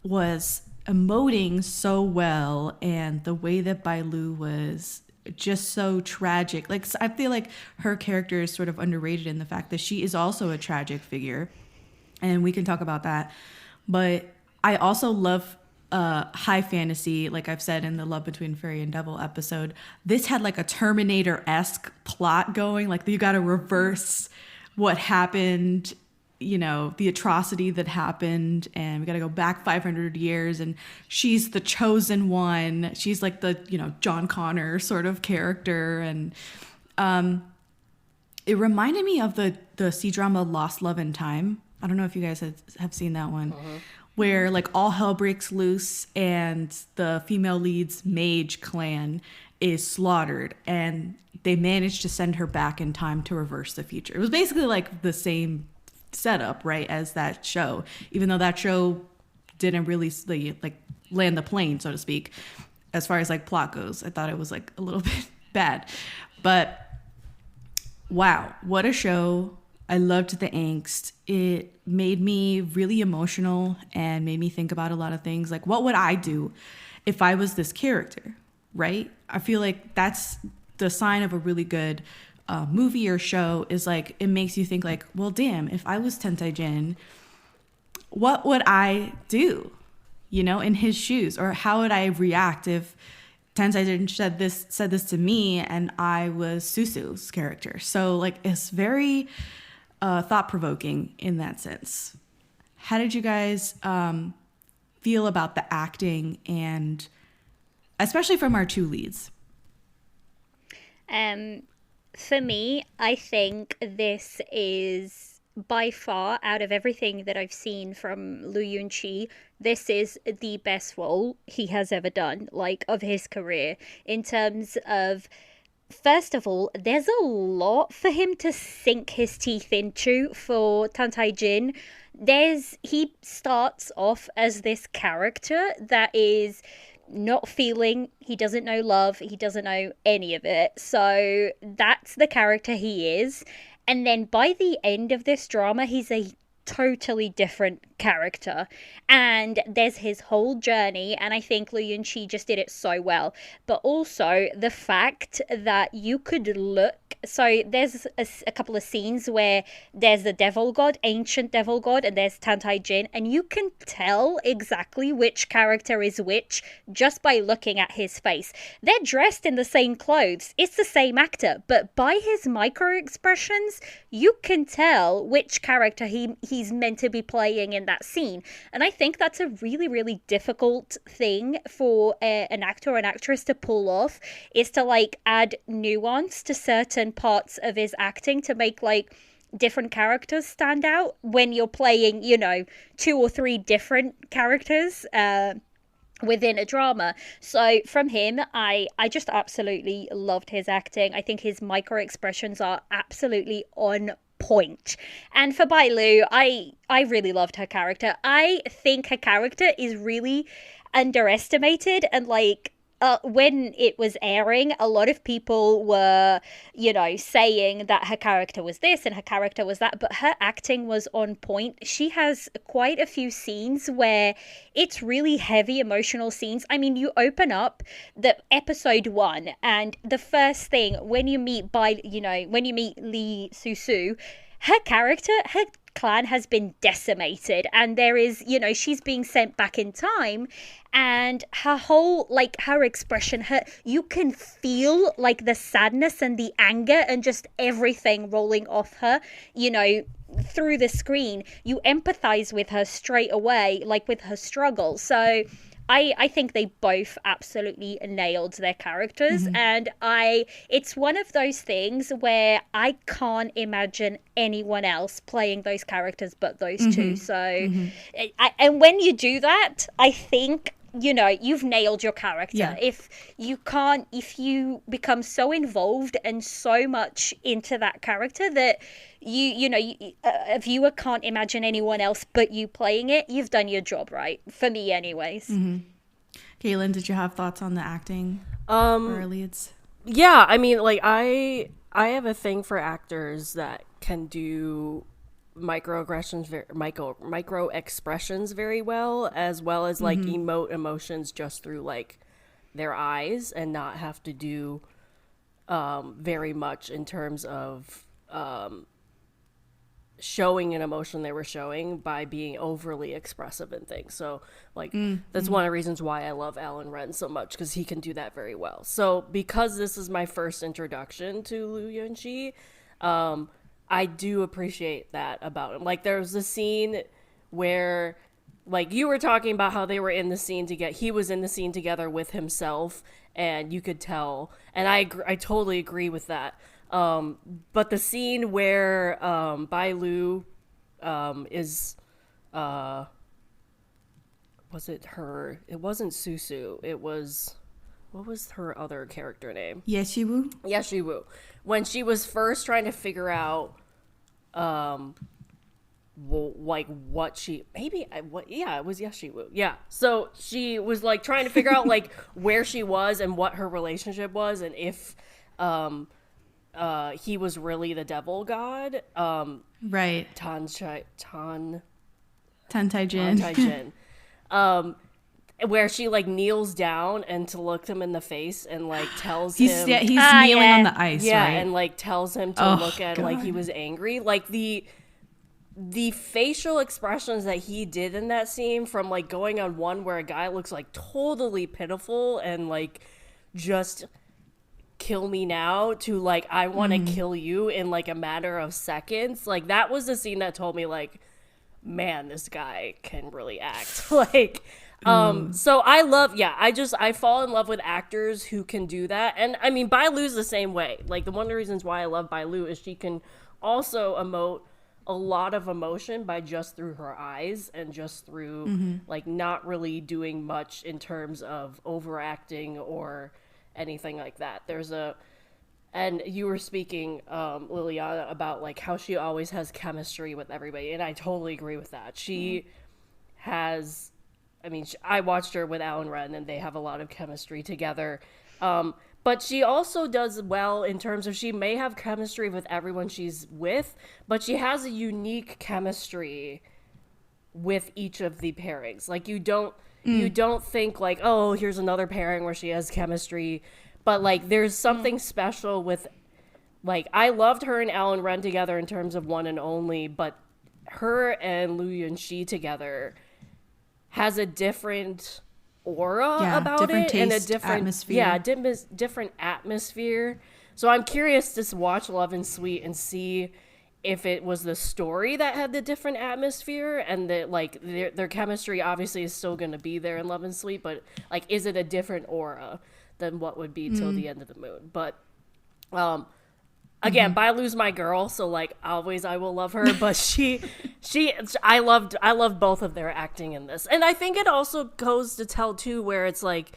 was emoting so well, and the way that Bailu was just so tragic. Like, I feel like her character is sort of underrated in the fact that she is also a tragic figure, and we can talk about that. But I also love high fantasy, like I've said in the Love Between Fairy and Devil episode. This had like a Terminator-esque plot going, like you got to reverse what happened, the atrocity that happened, and we got to go back 500 years, and she's the chosen one. She's like the, John Connor sort of character. And it reminded me of the C-drama Lost Love in Time. I don't know if you guys have seen that one, where like all hell breaks loose and the female lead's mage clan is slaughtered, and they managed to send her back in time to reverse the future. It was basically like the same setup, right, as that show, even though that show didn't really like land the plane, so to speak, as far as like plot goes. I thought it was like a little bit bad, but wow, what a show. I loved the angst. It made me really emotional and made me think about a lot of things, like what would I do if I was this character, right? I feel like that's the sign of a really good movie or show, is like it makes you think like, well, damn, if I was Tentai Jin, what would I do, in his shoes? Or how would I react if Tentai Jin said this to me and I was Susu's character? So like it's very thought-provoking in that sense. How did you guys feel about the acting, and especially from our two leads? For me, I think this is by far, out of everything that I've seen from Lu Yun-chi, this is the best role he has ever done, like, of his career. In terms of, first of all, there's a lot for him to sink his teeth into for Tentai Jin. He starts off as this character that is not feeling, he doesn't know love, he doesn't know any of it. So that's the character he is. And then by the end of this drama, he's a totally different character. And there's his whole journey, and I think Lu Yun-chi just did it so well. But also the fact that you could look so there's a couple of scenes where there's the devil god, ancient devil god, and there's Tantai Jin, and you can tell exactly which character is which just by looking at his face. They're dressed in the same clothes. It's the same actor, but by his micro expressions, you can tell which character he's meant to be playing in that scene. And I think that's a really, really difficult thing for an actor or an actress to pull off, is to like add nuance to certain parts of his acting to make like different characters stand out when you're playing, you know, 2 or 3 different characters within a drama. So from him, I just absolutely loved his acting. I think his micro expressions are absolutely on point. And for Bai Lu, I really loved her character. I think her character is really underestimated, and like when it was airing, a lot of people were, you know, saying that her character was this and her character was that, but her acting was on point. She has quite a few scenes where it's really heavy emotional scenes. I mean, you open up the episode 1 and the first thing when you meet when you meet Lee Susu, her character, her clan has been decimated, and there is, you know, she's being sent back in time, and her whole, like, her expression, you can feel like the sadness and the anger and just everything rolling off her, you know, through the screen. You empathize with her straight away, like with her struggle. So I think they both absolutely nailed their characters, and it's one of those things where I can't imagine anyone else playing those characters but those two. So, and when you do that, I think, you know, you've nailed your character. Yeah. If you become so involved and so much into that character that a viewer can't imagine anyone else but you playing it, you've done your job right. For me, anyways. Caitlin, did you have thoughts on the acting for our leads? Yeah, I mean, like I have a thing for actors that can do microaggressions, micro expressions very well as like emote emotions just through like their eyes, and not have to do very much in terms of showing an emotion they were showing by being overly expressive in things. So like that's one of the reasons why I love Alan Wren so much, because he can do that very well. So because this is my first introduction to Liu Yunxi, I do appreciate that about him. Like there's a scene where, like you were talking about how they were in the scene together, he was in the scene together with himself, and you could tell, and I totally agree with that. But the scene where Bai Lu is was it her? It wasn't Susu. It was, what was her other character name? Yeshiwu? Yeshiwu. When she was first trying to figure out like what she it was Yeshiwu. Yeah. So she was like trying to figure out like where she was and what her relationship was, and if he was really the devil god. Right. Tantai Jin. Where she like kneels down and to look him in the face and like tells him he's kneeling on the ice, right? And like tells him to look at like he was angry. Like the facial expressions that he did in that scene, from like going on one where a guy looks like totally pitiful and like just kill me now, to like I want to kill you in like a matter of seconds. Like that was the scene that told me like, man, this guy can really act. Like so I fall in love with actors who can do that. And I mean, Bai Lu's the same way. Like one of the reasons why I love Bai Lu is she can also emote a lot of emotion by just through her eyes, and just through like not really doing much in terms of overacting or anything like that. And you were speaking, Liliana, about like how she always has chemistry with everybody, and I totally agree with that. She has, I mean, I watched her with Alan Wren, and they have a lot of chemistry together. But she also does well in terms of, she may have chemistry with everyone she's with, but she has a unique chemistry with each of the pairings. Like you don't think like, oh, here's another pairing where she has chemistry, but like there's something special with Like, I loved her and Alan Ren together in terms of One and Only, but her and Lu Yunxi together has a different aura about different it, taste, and a different atmosphere. different atmosphere. So I'm curious to watch Love and Sweet and see if it was the story that had the different atmosphere, and that like their chemistry obviously is still going to be there in Love and Sweet, but like, is it a different aura than what would be Till the End of the Moon? But again, Bailu's my girl, so like always I will love her, but I loved both of their acting in this. And I think it also goes to tell too, where it's like,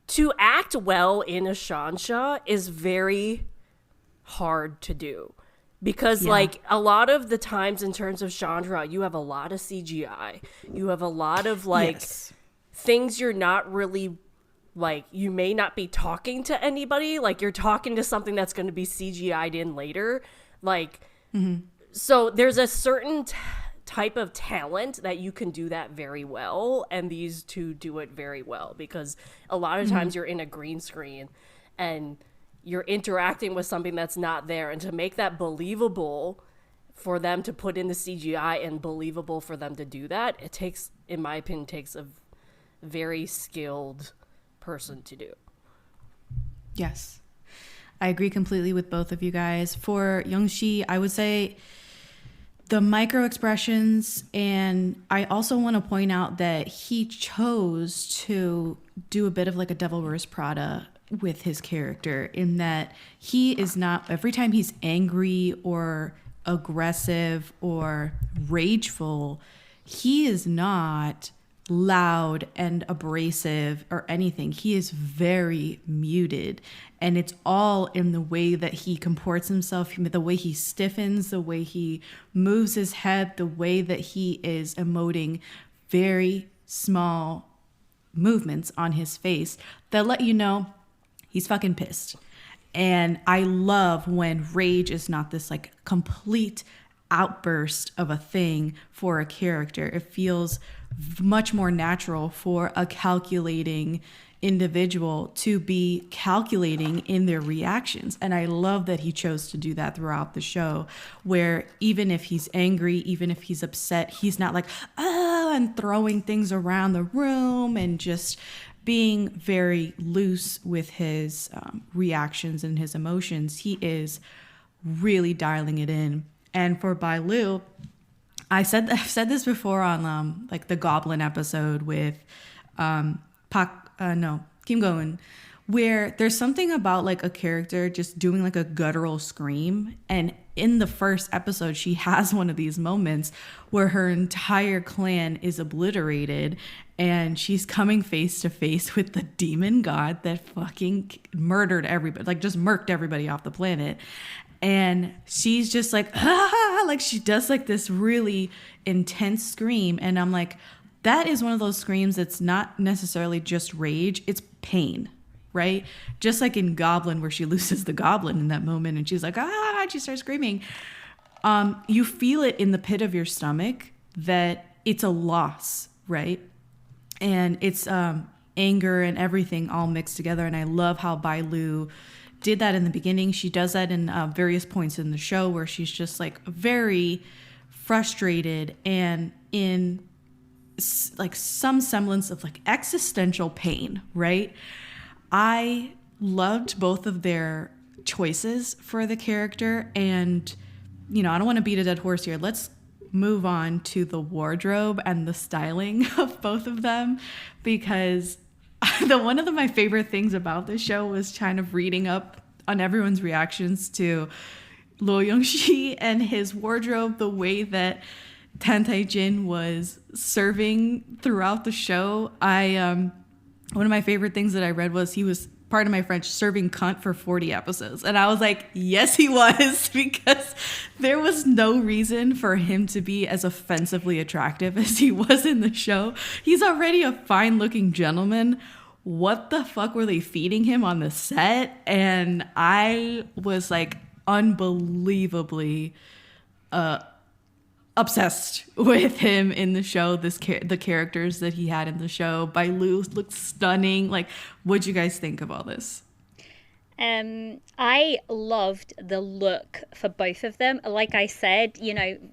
to act well in a shansha is very hard to do, because like a lot of the times in terms of genre, you have a lot of CGI, you have a lot of like things you're not really, like, you may not be talking to anybody, like you're talking to something that's going to be CGI'd in later, like so there's a certain type of talent that you can do that very well, and these two do it very well, because a lot of times you're in a green screen and you're interacting with something that's not there, and to make that believable for them to put in the CGI and believable for them to do that, it takes, in my opinion, a very skilled person to do. Yes, I agree completely with both of you guys. For Youngshi, I would say the micro expressions, and I also want to point out that he chose to do a bit of like a Devil Wears Prada with his character, in that he is not, every time he's angry or aggressive or rageful, he is not loud and abrasive or anything. He is very muted, and it's all in the way that he comports himself, the way he stiffens, the way he moves his head, the way that he is emoting very small movements on his face that let you know he's fucking pissed. And I love when rage is not this like complete outburst of a thing for a character. It feels much more natural for a calculating individual to be calculating in their reactions. And I love that he chose to do that throughout the show, where even if he's angry, even if he's upset, he's not like, and throwing things around the room and just being very loose with his reactions and his emotions. He is really dialing it in. And for Bailu, I've said this before on like the Goblin episode with Kim Go-eun, where there's something about like a character just doing like a guttural scream. And in the first episode, she has one of these moments where her entire clan is obliterated, and she's coming face to face with the demon god that fucking murdered everybody, like just murked everybody off the planet. And she's just like, like she does like this really intense scream. And I'm like, that is one of those screams that's not necessarily just rage, it's pain, right? Just like in Goblin, where she loses the goblin in that moment and she's like, and she starts screaming. You feel it in the pit of your stomach that it's a loss, right? And it's anger and everything all mixed together. And I love how Bailu did that in the beginning. She does that in various points in the show, where she's just like very frustrated and in like some semblance of like existential pain, right? I loved both of their choices for the character. And, you know, I don't want to beat a dead horse here. Let's move on to the wardrobe and the styling of both of them, because one of my favorite things about this show was kind of reading up on everyone's reactions to Lo Young-shi and his wardrobe, the way that Tan Tai-jin was serving throughout the show. One of my favorite things that I read was he was, pardon my French, serving cunt for 40 episodes. And I was like, yes, he was, because there was no reason for him to be as offensively attractive as he was in the show. He's already a fine-looking gentleman. What the fuck were they feeding him on the set? And I was like unbelievably obsessed with him in the show. The characters that he had in the show. Bailu looked stunning. Like, what'd you guys think of all this? I loved the look for both of them. Like I said,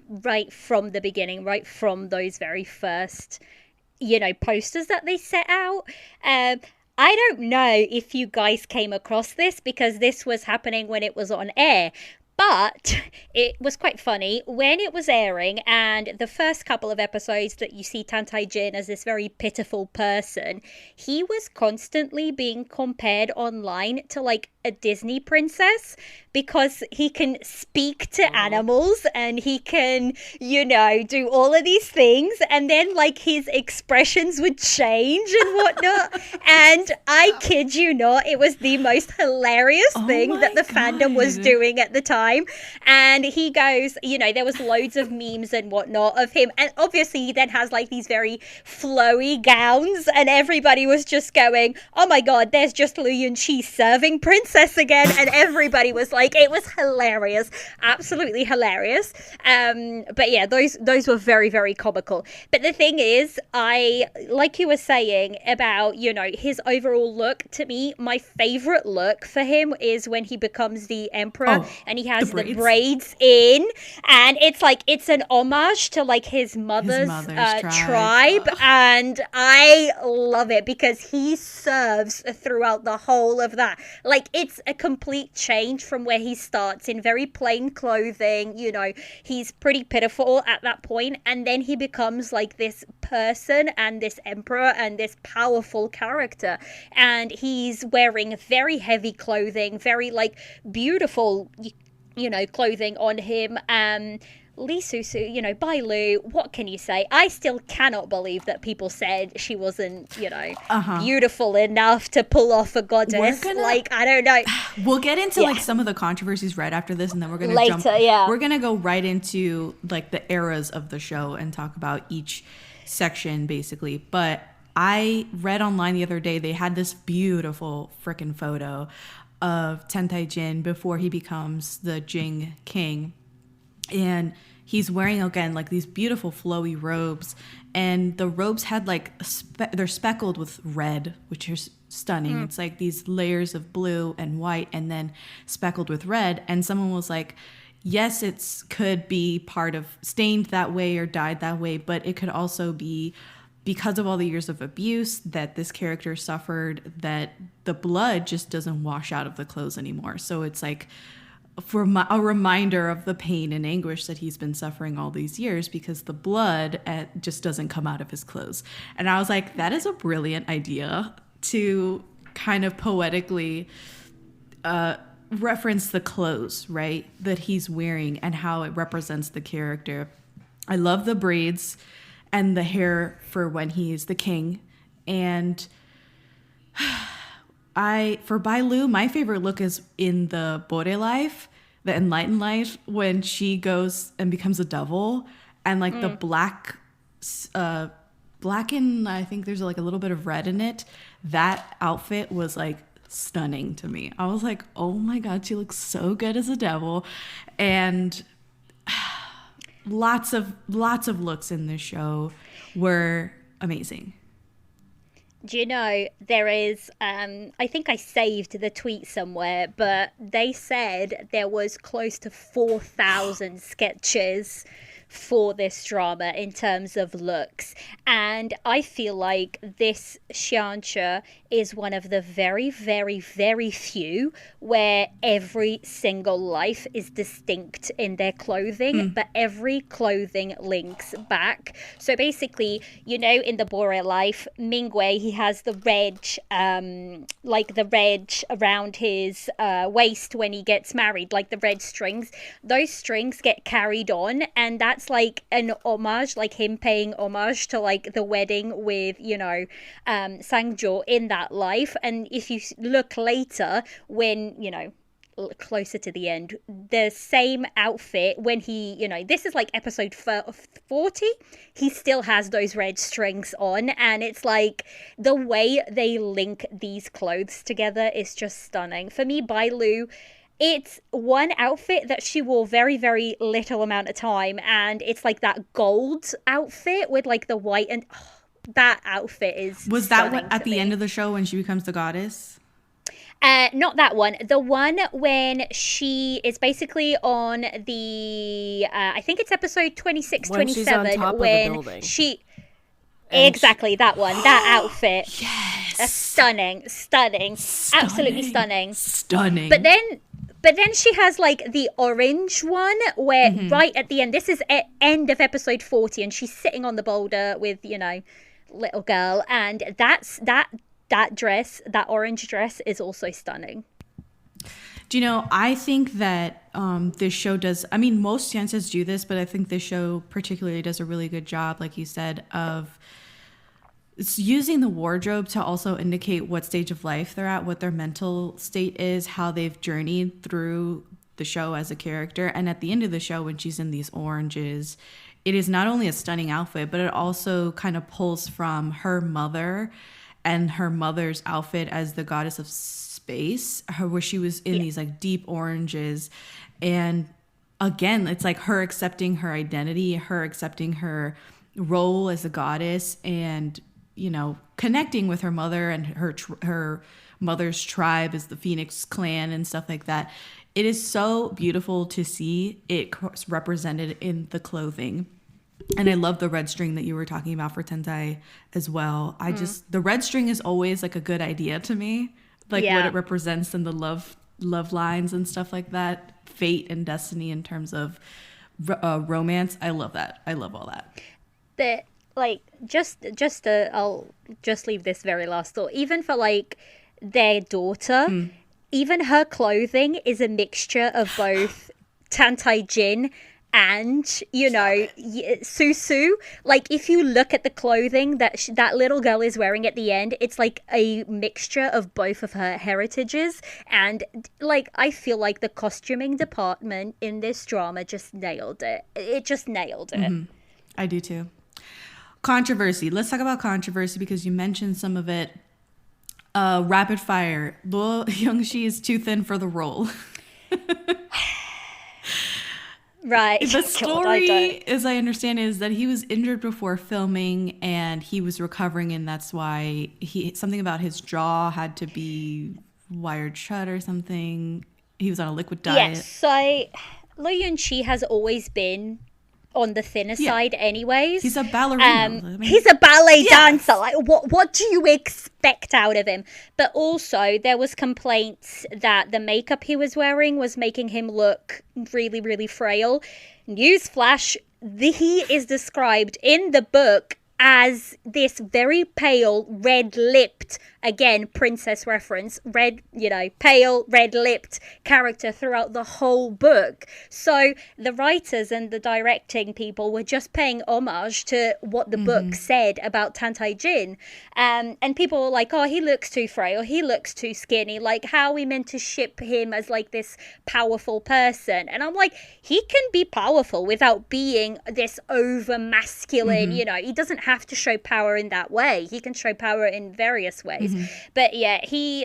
right from the beginning, right from those very first, posters that they set out. I don't know if you guys came across this because this was happening when it was on air. But it was quite funny when it was airing, and the first couple of episodes that you see Tantai Jin as this very pitiful person, he was constantly being compared online to like a Disney princess because he can speak to animals and he can, do all of these things, and then like his expressions would change and whatnot. And I kid you not, it was the most hilarious thing that the fandom was doing at the time. And he goes, there was loads of memes and whatnot of him, and obviously he then has like these very flowy gowns, and everybody was just going, oh my god, there's just Lu Yunqi serving princess again. And everybody was like, it was hilarious, absolutely hilarious. But yeah, those were very, very comical. But the thing is, like you were saying about his overall look, to me my favorite look for him is when he becomes the emperor and he has the braids in, and it's an homage to like his mother's tribe. And I love it because he serves throughout the whole of that. Like, it's a complete change from where he starts in very plain clothing. He's pretty pitiful at that point, and then he becomes like this person and this emperor and this powerful character, and he's wearing very heavy clothing, very like beautiful clothing on him. Lee Susu, Bai Lu, what can you say? I still cannot believe that people said she wasn't, beautiful enough to pull off a goddess. I don't know. We'll get into like some of the controversies right after this, and then we're gonna we're gonna go right into like the eras of the show and talk about each section basically. But I read online the other day they had this beautiful freaking photo of Tantai Jin before he becomes the Jing King. And he's wearing, again, like these beautiful flowy robes. And the robes had like, they're speckled with red, which is stunning. It's like these layers of blue and white and then speckled with red. And someone was like, yes, it could be part of stained that way or dyed that way, but it could also be because of all the years of abuse that this character suffered, that the blood just doesn't wash out of the clothes anymore. So it's like a reminder of the pain and anguish that he's been suffering all these years because the blood just doesn't come out of his clothes. And I was like, that is a brilliant idea to kind of poetically reference the clothes, right, that he's wearing and how it represents the character. I love the braids and the hair for when he's the king. And for Bai Lu, my favorite look is in the Bore life, the enlightened life, when she goes and becomes a devil, and like the black and I think there's like a little bit of red in it. That outfit was like stunning to me. I was like, oh my god, she looks so good as a devil. And lots of looks in this show were amazing. Do you know, there is, I think I saved the tweet somewhere, but they said there was close to 4,000 sketches for this drama in terms of looks. And I feel like this xianxia is one of the very, very, very few where every single life is distinct in their clothing, but every clothing links back. So basically, in the Bore life, Mingwei, he has the red, like the red around his waist when he gets married, like the red strings. Those strings get carried on, and that's like an homage, like him paying homage to like the wedding with, Sangjo in that life. And if you look later, when, closer to the end, the same outfit when he, this is like episode 40, he still has those red strings on, and it's like the way they link these clothes together is just stunning. For me, Bai Lu, it's one outfit that she wore very, very little amount of time, and it's like that gold outfit with like the white, and that outfit is was that what, at the end of the show when she becomes the goddess? Not that one. The one when she is basically on the, I think it's episode 26, when 27, she's on top when of the building. Exactly, that one. That outfit. Yes. Stunning. Absolutely stunning. Stunning. But then she has like the orange one where right at the end, this is end of episode 40, and she's sitting on the boulder with, little girl, and that dress, that orange dress, is also stunning. Do you know, I think that this show does, I mean, most dancers do this, but I think this show particularly does a really good job, like you said, of it's using the wardrobe to also indicate what stage of life they're at, what their mental state is, how they've journeyed through the show as a character. And at the end of the show, when she's in these oranges, it is not only a stunning outfit, but it also kind of pulls from her mother and her mother's outfit as the goddess of space, where she was in these like deep oranges. And again, it's like her accepting her identity, her accepting her role as a goddess, and connecting with her mother and her mother's tribe as the Phoenix clan and stuff like that. It is so beautiful to see it represented in the clothing. And I love the red string that you were talking about for Tentai as well. The red string is always like a good idea to me, like what it represents in the love lines and stuff like that, fate and destiny in terms of romance. I love that. I love all that. But like, I'll just leave this very last thought. Even for like their daughter, even her clothing is a mixture of both Tantai Jin and Susu. Like, if you look at the clothing that little girl is wearing at the end, it's like a mixture of both of her heritages. And like, I feel like the costuming department in this drama just nailed it. It just nailed it. I do too. Controversy. Let's talk about controversy because you mentioned some of it. Rapid fire. Luo Youngshi is too thin for the role. Right. The story, as I understand, is that he was injured before filming and he was recovering, and that's why something about his jaw had to be wired shut or something. He was on a liquid diet. Yes, so Luo Youngshi has always been on the thinner side anyways. He's a ballerina. He's a ballet dancer. Like, what do you expect out of him? But also, there was complaints that the makeup he was wearing was making him look really, really frail. Newsflash, he is described in the book as this very pale, red-lipped, again, princess reference, pale, red-lipped character throughout the whole book. So the writers and the directing people were just paying homage to what the book said about Tantai Jin. And people were like, oh, he looks too frail, he looks too skinny, like, how are we meant to ship him as like this powerful person? And I'm like, he can be powerful without being this over-masculine, he doesn't have to show power in that way. He can show power in various ways. But yeah,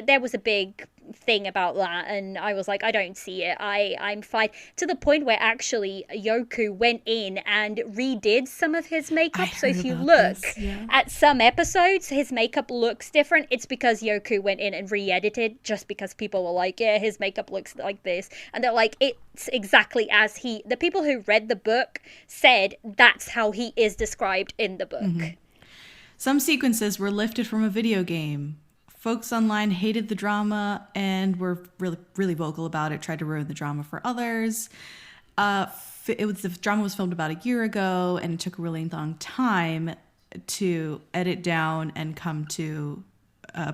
there was a big thing about that, and I was like, I don't see it. I'm fine. To the point where actually Yoku went in and redid some of his makeup. So if you look at some episodes, his makeup looks different. It's because Yoku went in and re-edited, just because people were like, yeah, his makeup looks like this. And they're like, it's exactly as the people who read the book said that's how he is described in the book. Some sequences were lifted from a video game. Folks online hated the drama and were really, really vocal about it, tried to ruin the drama for others. The drama was filmed about a year ago, and it took a really long time to edit down and come to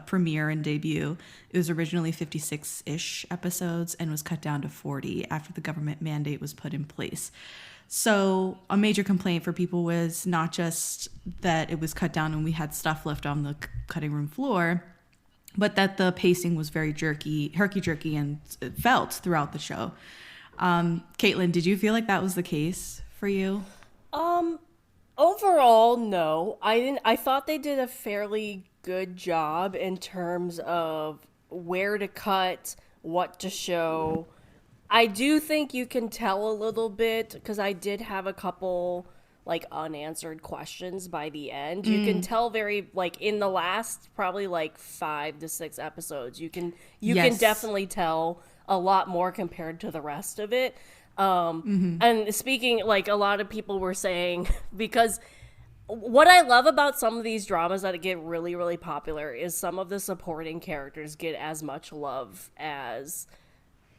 premiere and debut. It was originally 56-ish episodes and was cut down to 40 after the government mandate was put in place. So a major complaint for people was not just that it was cut down and we had stuff left on the cutting room floor, but that the pacing was very herky-jerky, and it felt throughout the show. Caitlin, did you feel like that was the case for you? Overall, no. I didn't. I thought they did a fairly good job in terms of where to cut, what to show. I do think you can tell a little bit, because I did have a couple like unanswered questions by the end. You can tell very like in the last probably like 5 to 6 episodes, you can definitely tell a lot more compared to the rest of it. And speaking, like a lot of people were saying, because what I love about some of these dramas that get really, really popular is some of the supporting characters get as much love as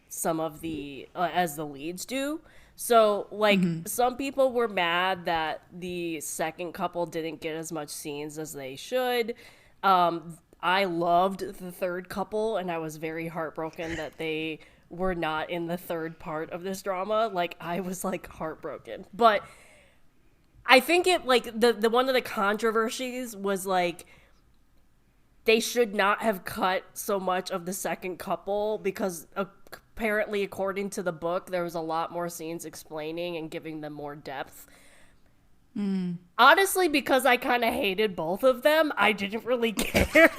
some of the as the leads do. So like some people were mad that the second couple didn't get as much scenes as they should. I loved the third couple, and I was very heartbroken that they were not in the third part of this drama. Like I was like heartbroken, but I think it like the one of the controversies was like they should not have cut so much of the second couple because apparently according to the book there was a lot more scenes explaining and giving them more depth. Honestly, because I kind of hated both of them, I didn't really care.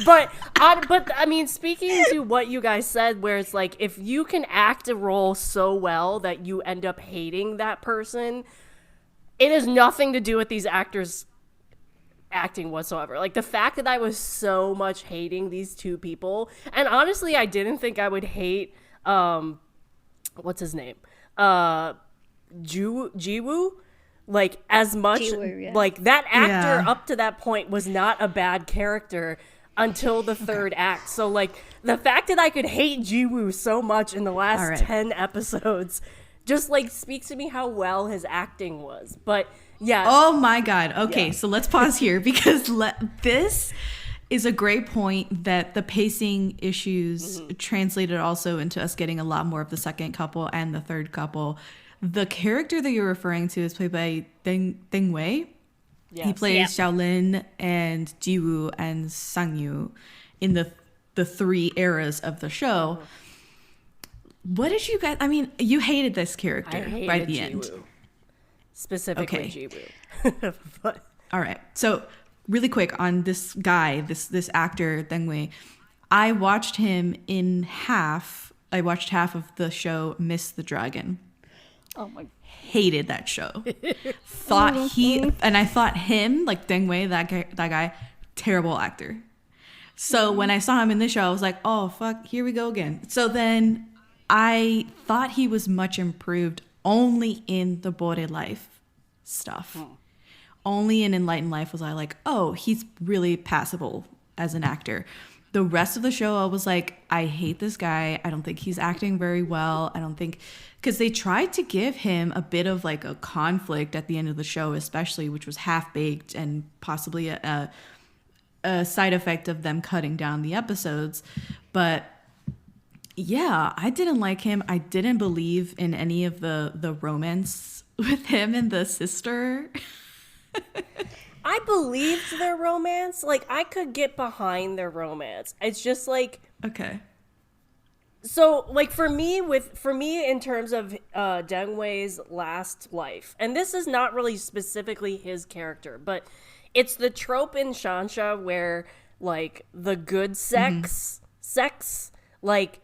but I mean, speaking to what you guys said, where it's like if you can act a role so well that you end up hating that person, it has nothing to do with these actors acting whatsoever. Like the fact that I was so much hating these two people, and honestly, I didn't think I would hate what's his name, Jiwoo, like as much. Jiwoo, yeah. Like that actor up to that point was not a bad character until the third act. So like the fact that I could hate Jiwoo so much in the last 10 episodes just like speaks to me how well his acting was. But yeah. Oh my God. Okay, so let's pause here because this is a great point that the pacing issues translated also into us getting a lot more of the second couple and the third couple. The character that you're referring to is played by Deng Wei. Yes. He plays Xiaolin and Jiwoo and Sangyu in the 3 eras of the show. What did you guys... I mean, you hated this character by the end. Specifically Jiwoo. But. All right. So really quick on this guy, this actor, Deng Wei. I watched him in half. I watched half of the show Miss the Dragon. Oh my... Hated that show. Thought he... And I thought him, like Deng Wei, that guy, terrible actor. So when I saw him in this show, I was like, oh, fuck, here we go again. So then... I thought he was much improved only in the Bore Life stuff. Only in Enlightened Life was I like, oh, he's really passable as an actor. The rest of the show, I was like, I hate this guy. I don't think he's acting very well. I don't think... Because they tried to give him a bit of like a conflict at the end of the show, especially, which was half-baked and possibly a side effect of them cutting down the episodes. But... yeah, I didn't like him. I didn't believe in any of the romance with him and the sister. I believed their romance. Like, I could get behind their romance. It's just like... okay. So, like, for me, in terms of Deng Wei's last life, and this is not really specifically his character, but it's the trope in Shansha where, like, the good sex, like...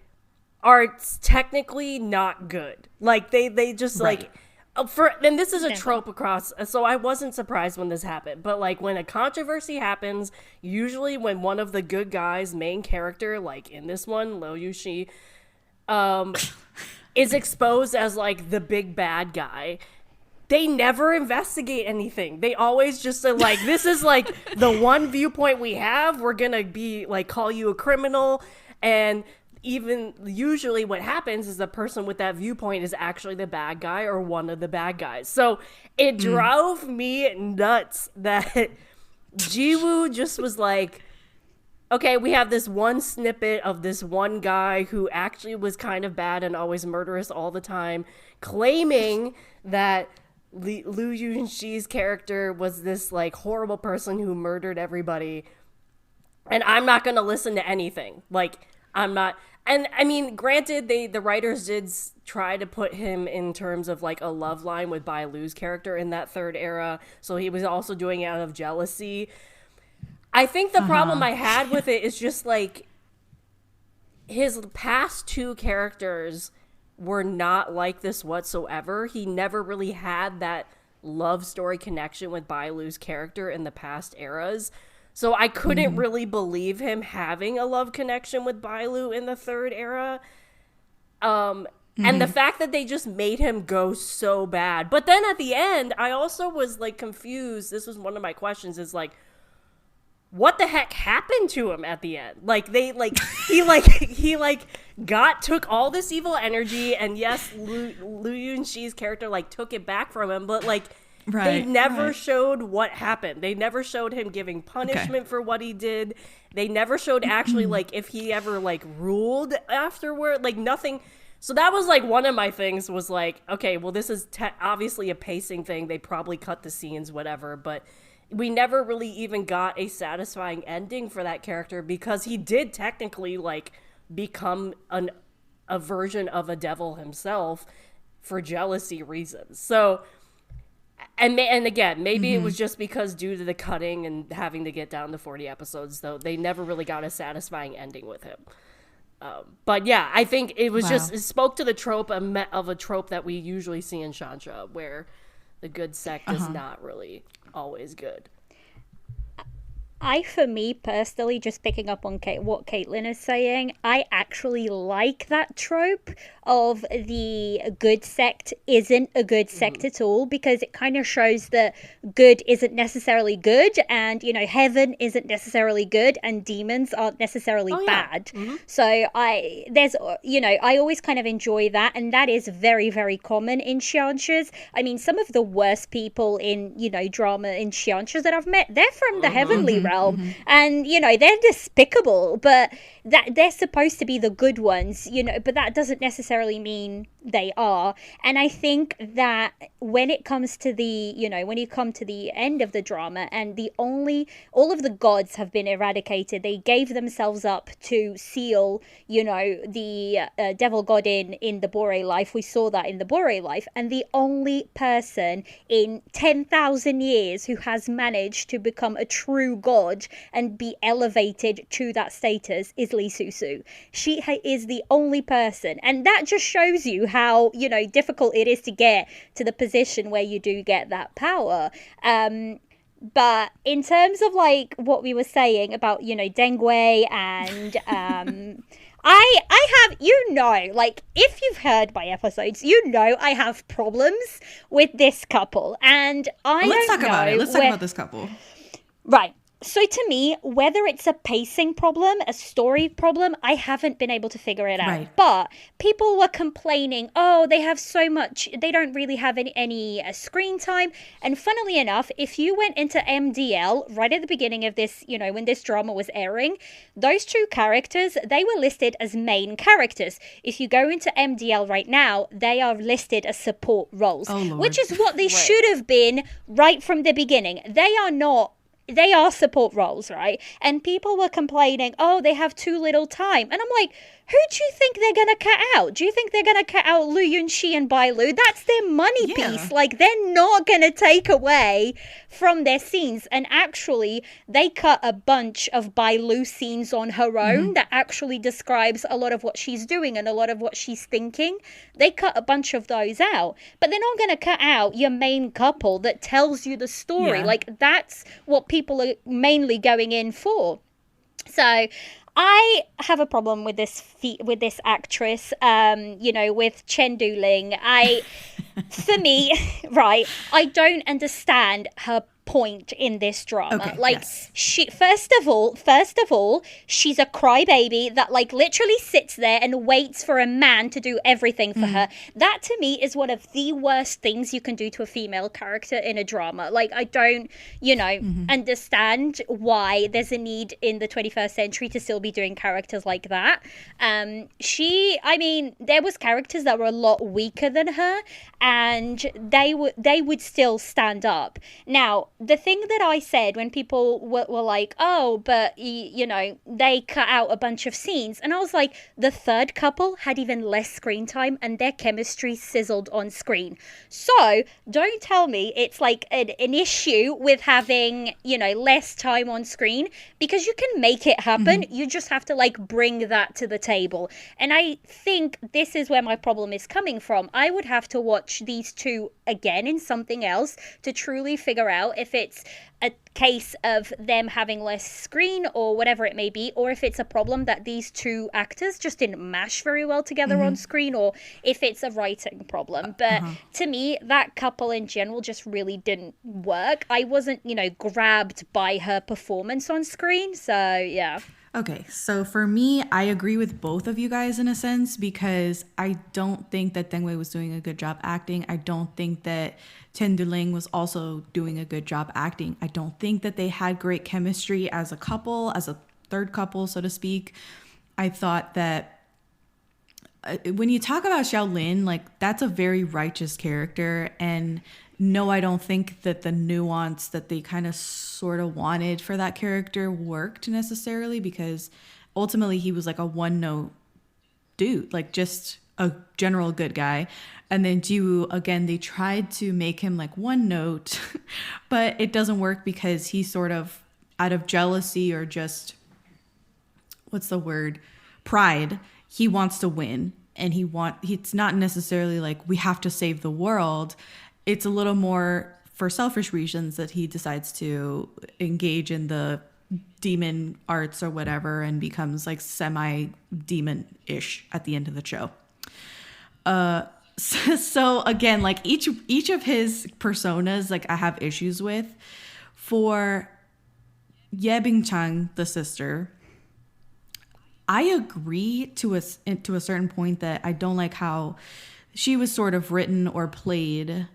are technically not good. Like they just like and this is a trope across, so I wasn't surprised when this happened. But like when a controversy happens, usually when one of the good guys, main character, like in this one, Lo Yushi, is exposed as like the big bad guy, they never investigate anything. They always just say like, this is like the one viewpoint we have. We're gonna be like call you a criminal. And even usually what happens is the person with that viewpoint is actually the bad guy or one of the bad guys. So it drove me nuts that Jiwoo just was like, okay, we have this one snippet of this one guy who actually was kind of bad and always murderous all the time, claiming that Lu Yunshi's character was this like horrible person who murdered everybody. And I'm not going to listen to anything. Like, I'm not... And I mean, granted, the writers did try to put him in terms of like a love line with Bai Lu's character in that third era. So he was also doing it out of jealousy. I think the problem I had with it is just like his past 2 characters were not like this whatsoever. He never really had that love story connection with Bailu's character in the past eras. So I couldn't really believe him having a love connection with Bailu in the third era. And the fact that they just made him go so bad. But then at the end, I also was like confused. This was one of my questions, is like, what the heck happened to him at the end? Like he took all this evil energy, and yes, Lu Yunxi's character like took it back from him, but like they never showed what happened. They never showed him giving punishment for what he did. They never showed actually like if he ever like ruled afterward, like nothing. So that was like one of my things was like, okay, well this is obviously a pacing thing. They probably cut the scenes, whatever, but we never really even got a satisfying ending for that character, because he did technically like become a version of a devil himself for jealousy reasons. So, and again, maybe it was just because due to the cutting and having to get down to 40 episodes, though, they never really got a satisfying ending with him. But yeah, I think it was just, it spoke to the trope of a trope that we usually see in Shansha, where the good sect is not really always good. For me personally, just picking up on what Caitlin is saying, I actually like that trope of the good sect isn't a good sect at all, because it kind of shows that good isn't necessarily good, and, you know, heaven isn't necessarily good, and demons aren't necessarily bad. So I always kind of enjoy that, and that is very, very common in xianxas. I mean, some of the worst people in, you know, drama in xianxas that I've met, they're from the heavenly realm. And, you know, they're despicable, but that they're supposed to be the good ones, you know, but that doesn't necessarily mean they are. And I think that when it comes to the, you know, when you come to the end of the drama and all of the gods have been eradicated, they gave themselves up to seal, you know, the devil god in the Bore life. We saw that in the Bore life. And the only person in 10,000 years who has managed to become a true god and be elevated to that status is Lee Susu. She is the only person, and that just shows you how, you know, difficult it is to get to the position where you do get that power. But in terms of like what we were saying about, you know, Dengui and I have, you know, like if you've heard my episodes, you know I have problems with this couple, and Let's talk about this couple. Right. So to me, whether it's a pacing problem, a story problem, I haven't been able to figure it out. Right. But people were complaining, oh, they have so much, they don't really have any screen time. And funnily enough, if you went into MDL right at the beginning of this, you know, when this drama was airing, those two characters, they were listed as main characters. If you go into MDL right now, they are listed as support roles, which is what they should have been right from the beginning. They are not. They are support roles, right? And people were complaining, oh, they have too little time. And I'm like, who do you think they're going to cut out? Do you think they're going to cut out Lu Yunxi and Bailu? That's their money piece. Like, they're not going to take away from their scenes. And actually, they cut a bunch of Bailu scenes on her own that actually describes a lot of what she's doing and a lot of what she's thinking. They cut a bunch of those out. But they're not going to cut out your main couple that tells you the story. Yeah. Like, that's what people are mainly going in for. So I have a problem with this actress, you know, with Chen Duling. For me, right, I don't understand her point in this drama. She first of all, she's a crybaby that like literally sits there and waits for a man to do everything for her. That to me is one of the worst things you can do to a female character in a drama. Like, I don't, you know, understand why there's a need in the 21st century to still be doing characters like that. I mean, there was characters that were a lot weaker than her, and they would still stand up. Now, the thing that I said when people were like, oh, but, you know, they cut out a bunch of scenes. And I was like, the third couple had even less screen time and their chemistry sizzled on screen. So don't tell me it's like an issue with having, you know, less time on screen, because you can make it happen. You just have to like bring that to the table. And I think this is where my problem is coming from. I would have to watch these two again in something else to truly figure out if it's a case of them having less screen or whatever it may be, or if it's a problem that these two actors just didn't mash very well together on screen, or if it's a writing problem. But to me, that couple in general just really didn't work. I wasn't, grabbed by her performance on screen. So, yeah. Okay, so for me, I agree with both of you guys in a sense, because I don't think that Deng Wei was doing a good job acting. I don't think that Chen Duling was also doing a good job acting. I don't think that they had great chemistry as a couple, as a third couple, so to speak. I thought that when you talk about Xiaolin, like, that's a very righteous character, and no, I don't think that the nuance that they kind of sort of wanted for that character worked necessarily, because ultimately he was like a one-note dude, like just a general good guy. And then Jiwoo, again, they tried to make him like one note, but it doesn't work because he's sort of out of jealousy or just, what's the word? Pride. He wants to win, and it's not necessarily like we have to save the world. It's a little more for selfish reasons that he decides to engage in the demon arts or whatever and becomes like semi-demon-ish at the end of the show. So again, like each of his personas, like I have issues with. For Ye Bingchang, the sister, I agree to a certain point that I don't like how she was sort of written or played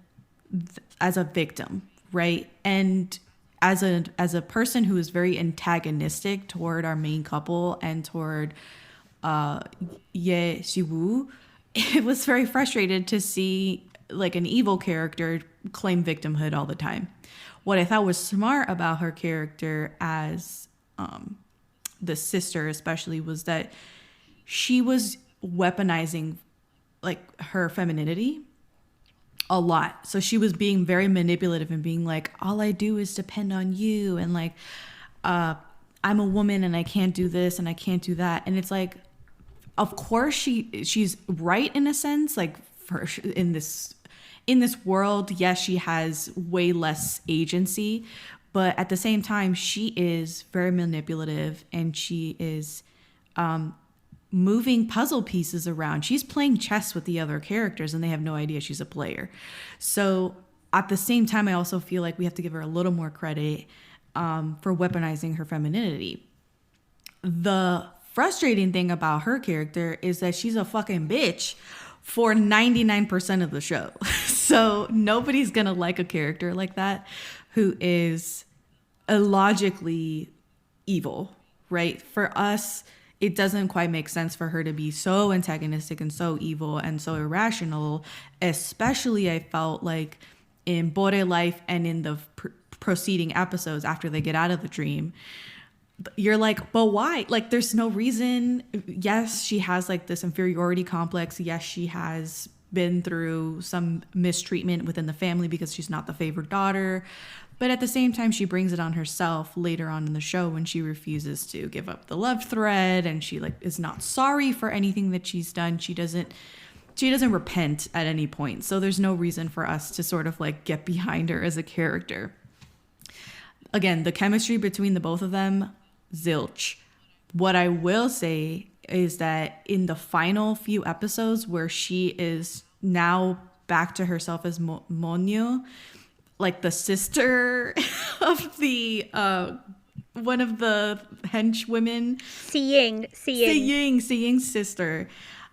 as a victim, right? And as a person who is very antagonistic toward our main couple and toward Ye Siwoo, it was very frustrated to see like an evil character claim victimhood all the time. What I thought was smart about her character as the sister especially was that she was weaponizing like her femininity a lot. So she was being very manipulative and being like, all I do is depend on you, and like I'm a woman and I can't do this and I can't do that. And it's like, of course she's right in a sense, like in this world, yes, she has way less agency, but at the same time she is very manipulative, and she is moving puzzle pieces around. She's playing chess with the other characters and they have no idea she's a player. So at the same time, I also feel like we have to give her a little more credit for weaponizing her femininity. The frustrating thing about her character is that she's a fucking bitch for 99% of the show. So nobody's gonna like a character like that who is illogically evil, right? For us, it doesn't quite make sense for her to be so antagonistic and so evil and so irrational, especially I felt like in Bore Life and in the preceding episodes after they get out of the dream. You're like, but why? Like, there's no reason. Yes, she has like this inferiority complex. Yes, she has been through some mistreatment within the family because she's not the favored daughter. But at the same time, she brings it on herself later on in the show when she refuses to give up the love thread, and she like is not sorry for anything that she's done. She doesn't repent at any point. So there's no reason for us to sort of like get behind her as a character. Again, the chemistry between the both of them, zilch. What I will say is that in the final few episodes where she is now back to herself as Monyo, like the sister of the one of the henchwomen, Siying's sister,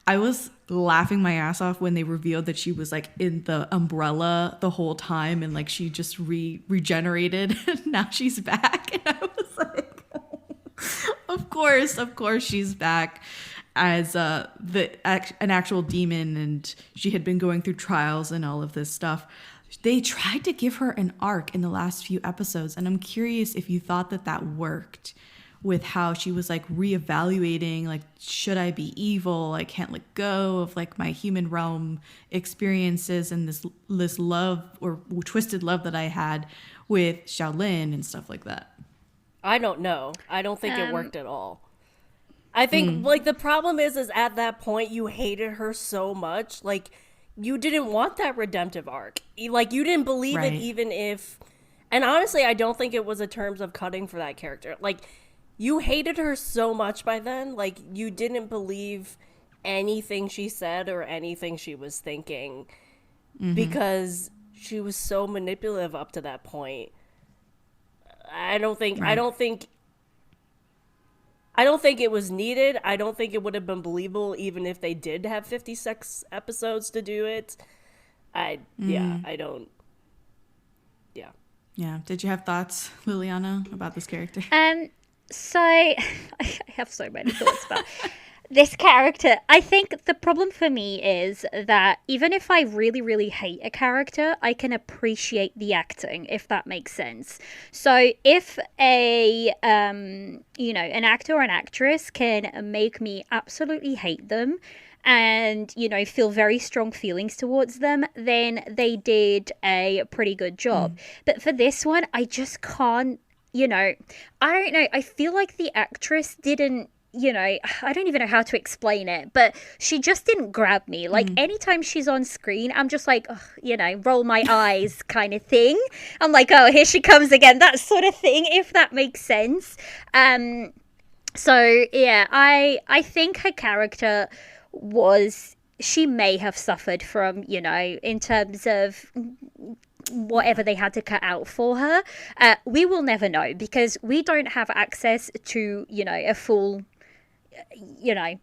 I was laughing my ass off when they revealed that she was like in the umbrella the whole time, and like she just regenerated and now she's back. And I was like, of course she's back as an actual demon, and she had been going through trials and all of this stuff. They tried to give her an arc in the last few episodes, and I'm curious if you thought that worked with how she was like reevaluating, like, should I be evil? I can't let go of like my human realm experiences and this love or twisted love that I had with Xiaolin and stuff like that. I don't know. I don't think it worked at all. I think like the problem is at that point you hated her so much. Like, you didn't want that redemptive arc. Like, you didn't believe Right. it even if... And honestly, I don't think it was in terms of cutting for that character. Like, you hated her so much by then. Like, you didn't believe anything she said or anything she was thinking because she was so manipulative up to that point. I don't think it was needed. I don't think it would have been believable even if they did have 56 episodes to do it. I don't. Yeah. Yeah. Did you have thoughts, Liliana, about this character? So I have so many thoughts about this character. I think the problem for me is that even if I really, really hate a character, I can appreciate the acting, if that makes sense. So if an actor or an actress can make me absolutely hate them and, feel very strong feelings towards them, then they did a pretty good job. But for this one, I just can't, I don't know. I feel like the actress didn't, I don't even know how to explain it, but she just didn't grab me. Like, anytime she's on screen, I'm just like, roll my eyes kind of thing. I'm like, oh, here she comes again, that sort of thing, if that makes sense. So, yeah, I think her character she may have suffered from, in terms of whatever they had to cut out for her. We will never know because we don't have access to, a full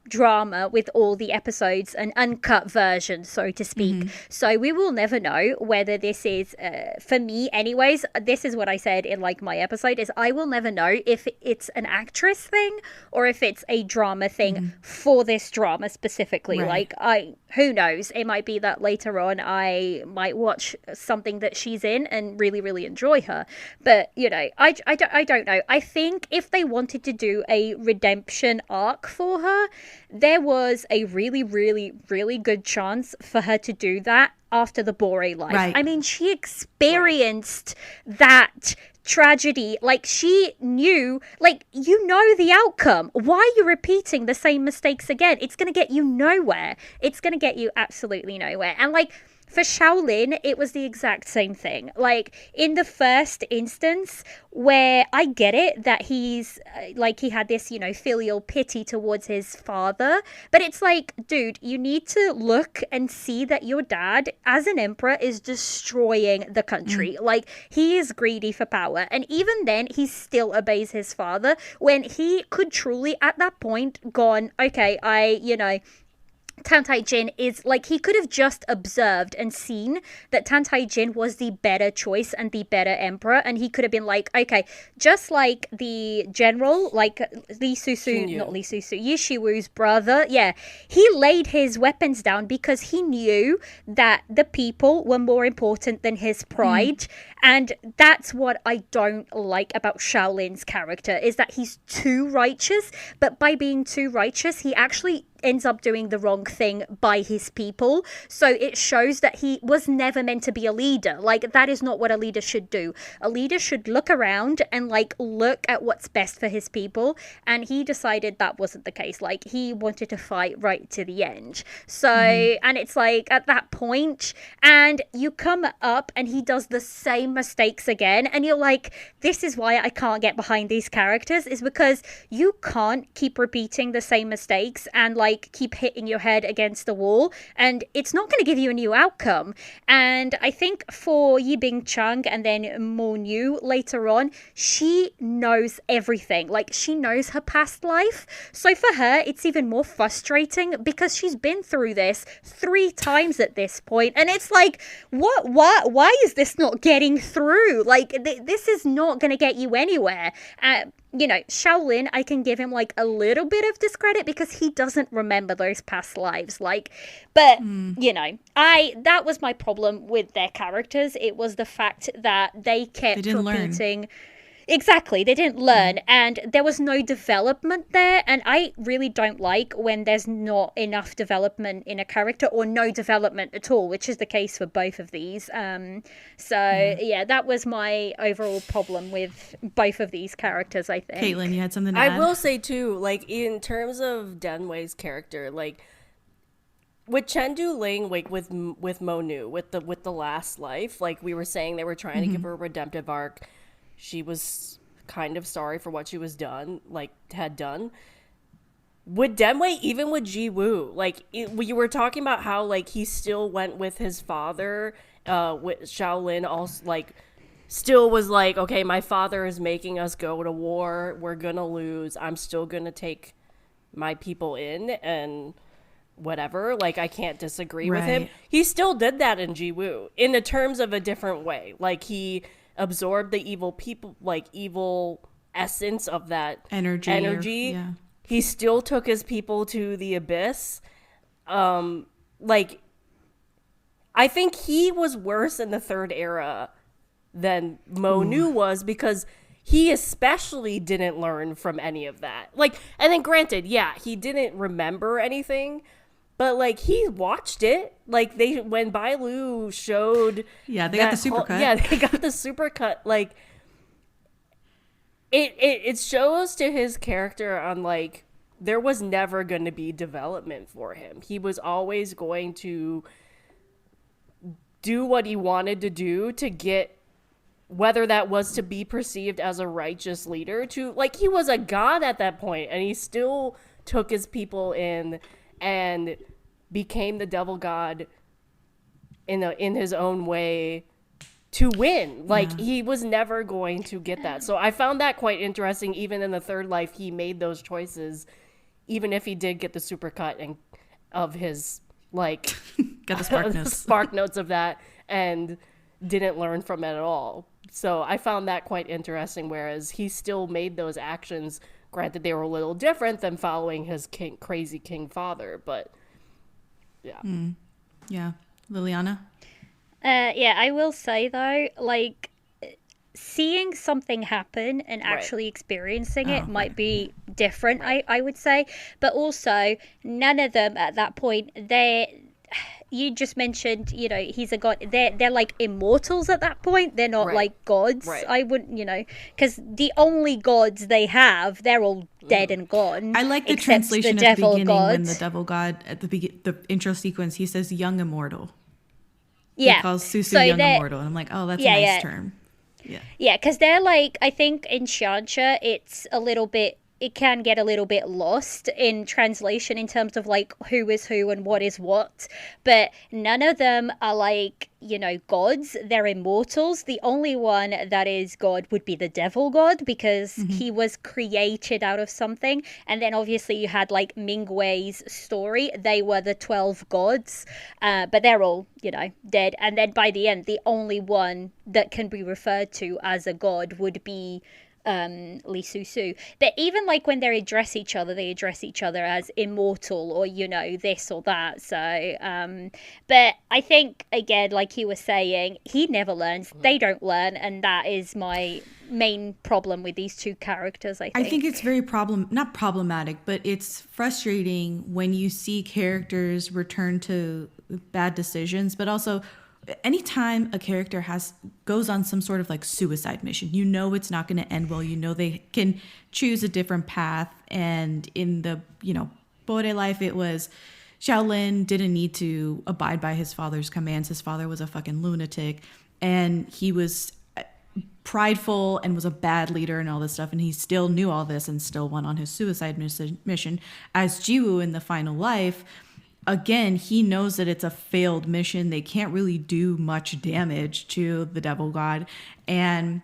drama with all the episodes, an uncut version, so to speak. So we will never know whether this is, for me anyways, this is what I said in like my episode, is I will never know if it's an actress thing or if it's a drama thing for this drama specifically. Right. Like, who knows? It might be that later on I might watch something that she's in and really, really enjoy her. But, I don't know. I think if they wanted to do a redemption arc for her, there was a really, really, really good chance for her to do that after the Bore life. Right. I mean, she experienced that tragedy. Like, she knew, like, the outcome. Why are you repeating the same mistakes again? It's going to get you nowhere. It's going to get you absolutely nowhere. And, like, for Shaolin, it was the exact same thing. Like, in the first instance, where I get it that he's, he had this, filial pity towards his father. But it's like, dude, you need to look and see that your dad, as an emperor, is destroying the country. Like, he is greedy for power. And even then, he still obeys his father when he could truly, at that point, gone, okay, Tan Tai-jin is, like, he could have just observed and seen that Tan Tai-jin was the better choice and the better emperor, and he could have been like, okay, just like the general, like Yi Shiwu's brother, he laid his weapons down because he knew that the people were more important than his pride. And that's what I don't like about Shaolin's character, is that he's too righteous, but by being too righteous, he actually ends up doing the wrong thing by his people. So it shows that he was never meant to be a leader. Like, that is not what a leader should do. A leader should look around and, like, look at what's best for his people. And he decided that wasn't the case. Like, he wanted to fight right to the end. So, and it's like, at that point, and you come up and he does the same mistakes again, and you're like, this is why I can't get behind these characters, is because you can't keep repeating the same mistakes and, like, keep hitting your head against the wall, and it's not going to give you a new outcome. And I think for Yi Bing Chung and then Mo New later on, she knows everything. Like, she knows her past life, so for her it's even more frustrating because she's been through this 3 times at this point, and it's like, why is this not getting through? Like, this is not going to get you anywhere. Shaolin, I can give him, like, a little bit of discredit because he doesn't remember those past lives. Like, but, that was my problem with their characters. It was the fact that they kept repeating. Exactly, they didn't learn, and there was no development there, and I really don't like when there's not enough development in a character, or no development at all, which is the case for both of these. That was my overall problem with both of these characters, I think. Caitlin, you had something to add? I will say, too, like, in terms of Denwei's character, like, with Chengdu Ling, like with Monu, with the last life, like we were saying, they were trying to give her a redemptive arc. She was kind of sorry for what she had done. With Denwei, even with Ji Woo, like you were talking about how like he still went with his father. With Shaolin also like still was like, okay, my father is making us go to war. We're gonna lose. I'm still gonna take my people in and whatever. Like I can't disagree with him. He still did that in Ji Woo in the terms of a different way. Like he absorbed the evil people, like evil essence of that energy. He still took his people to the abyss. Like, I think he was worse in the Third Era than Monu was, because he especially didn't learn from any of that. Like, and then granted, yeah, he didn't remember anything, but like he watched it. Like when Bai Lu showed, they got the supercut. Yeah, they got the supercut. Like. It shows to his character on like there was never going to be development for him. He was always going to do what he wanted to do to get, whether that was to be perceived as a righteous leader, to like he was a god at that point, and he still took his people in and became the devil god in his own way. To win. Like, he was never going to get that. So I found that quite interesting. Even in the third life, he made those choices, even if he did get the supercut of his, like... got the spark notes. Spark notes of that, and didn't learn from it at all. So I found that quite interesting, whereas he still made those actions. Granted, they were a little different than following his crazy king father, but yeah. Yeah. Liliana? I will say though, like seeing something happen and actually experiencing it might be different, I would say. But also, none of them at that point, you just mentioned, you know, he's a god. They're like immortals at that point. They're not like gods. I wouldn't, you know, because the only gods they have, they're all dead and gone. I like the translation at the beginning when the devil god at the intro sequence, he says young immortal. Yeah. He calls Susu young immortal. And I'm like, oh, that's a nice term. Yeah, because they're like, I think in Xianxia, it can get a little bit lost in translation in terms of like who is who and what is what. But none of them are like, you know, gods. They're immortals. The only one that is god would be the devil god, because he was created out of something. And then obviously you had like Ming Wei's story. They were the 12 gods, but they're all, you know, dead. And then by the end, the only one that can be referred to as a god would be Li Susu. But even like when they address each other as immortal, or, you know, this or that. So but I think, again, like you were saying, he never learns, they don't learn, and that is my main problem with these two characters. I think it's very not problematic, but it's frustrating when you see characters return to bad decisions, but also anytime a character goes on some sort of like suicide mission, you know it's not going to end well. You know they can choose a different path. And in the, you know, Bode life, it was Shaolin didn't need to abide by his father's commands. His father was a fucking lunatic, and he was prideful and was a bad leader and all this stuff. And he still knew all this and still went on his suicide mission. As Jiwoo in the final life, again, he knows that it's a failed mission. They can't really do much damage to the devil god. And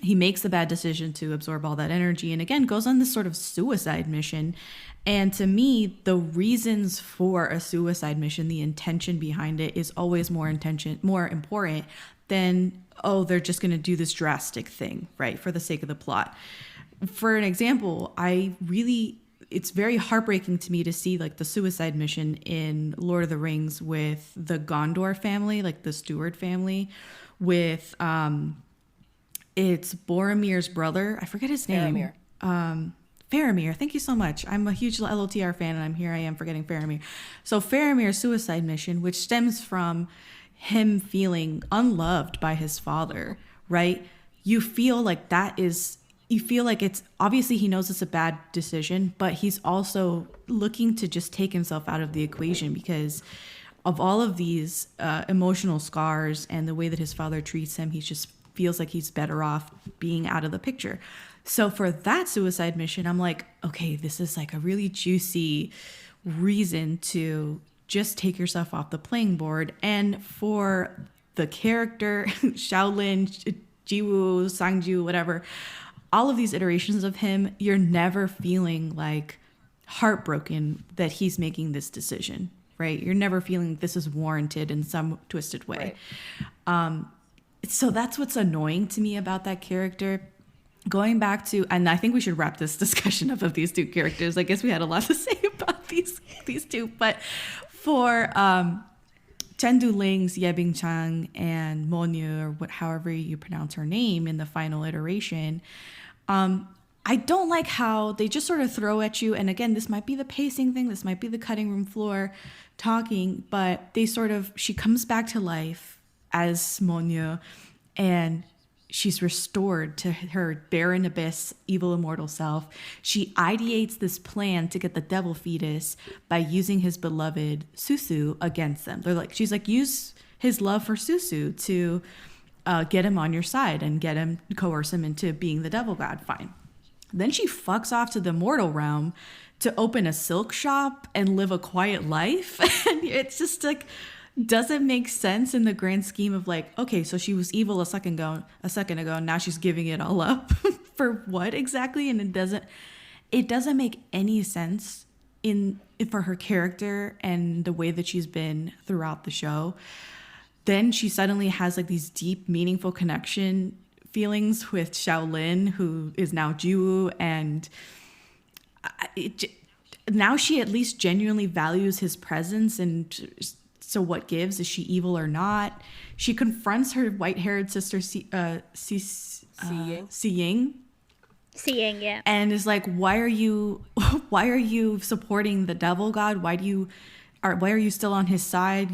he makes the bad decision to absorb all that energy. And again, goes on this sort of suicide mission. And to me, the reasons for a suicide mission, the intention behind it, is always more important than, oh, they're just going to do this drastic thing, right, for the sake of the plot. For an example, it's very heartbreaking to me to see like the suicide mission in Lord of the Rings with the Gondor family, like the Steward family, with it's Boromir's brother. I forget his name. Faramir. Thank you so much. I'm a huge LOTR fan, and I am forgetting Faramir. So Faramir's suicide mission, which stems from him feeling unloved by his father, right? You feel like that is you feel like it's obviously he knows it's a bad decision, but he's also looking to just take himself out of the equation because of all of these emotional scars and the way that his father treats him. He just feels like he's better off being out of the picture. So for that suicide mission, I'm like, okay, this is like a really juicy reason to just take yourself off the playing board. And for the character, Shaolin, Jiwoo, Sangju, whatever, all of these iterations of him, you're never feeling like heartbroken that he's making this decision, right? You're never feeling this is warranted in some twisted way. Right. So that's what's annoying to me about that character. Going back to, and I think we should wrap this discussion up of these two characters. I guess we had a lot to say about these two, but for Chen Du-ling's Ye Bing-chang and Monyu, or however you pronounce her name in the final iteration, I don't like how they just sort of throw at you. And again, this might be the pacing thing, this might be the cutting room floor talking, but she comes back to life as Monyu, and she's restored to her barren abyss, evil immortal self. She ideates this plan to get the devil fetus by using his beloved Susu against them. She's like, use his love for Susu to get him on your side and coerce him into being the devil god. Fine. Then she fucks off to the mortal realm to open a silk shop and live a quiet life. And it's just like, doesn't make sense in the grand scheme of like, okay, so she was evil a second ago, now she's giving it all up for what exactly? And it doesn't make any sense for her character and the way that she's been throughout the show. Then she suddenly has like these deep, meaningful connection feelings with Shaolin, who is now Jiwoo, and now she at least genuinely values his presence. And so what gives? Is she evil or not? She confronts her white-haired sister, Si Ying. Yeah. And is like, why are you supporting the devil god? Why are you still on his side?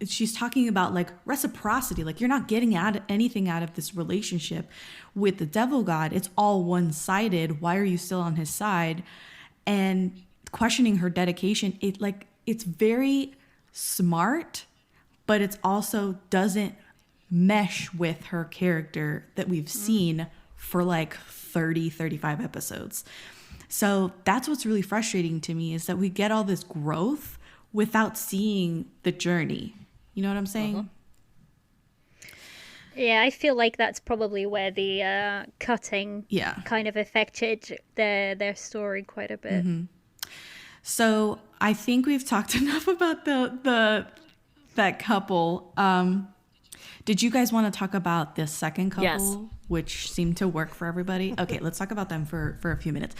She's talking about like reciprocity. Like, you're not getting anything out of this relationship with the devil god. It's all one-sided. Why are you still on his side? And questioning her dedication. It's very smart, but it's also doesn't mesh with her character that we've seen for like 35 episodes. So that's what's really frustrating to me, is that we get all this growth without seeing the journey. You know what I'm saying? Yeah, I feel like that's probably where the cutting kind of affected their story quite a bit. Mm-hmm. So I think we've talked enough about that couple. Did you guys want to talk about this second couple, yes, which seemed to work for everybody? Okay, let's talk about them for a few minutes.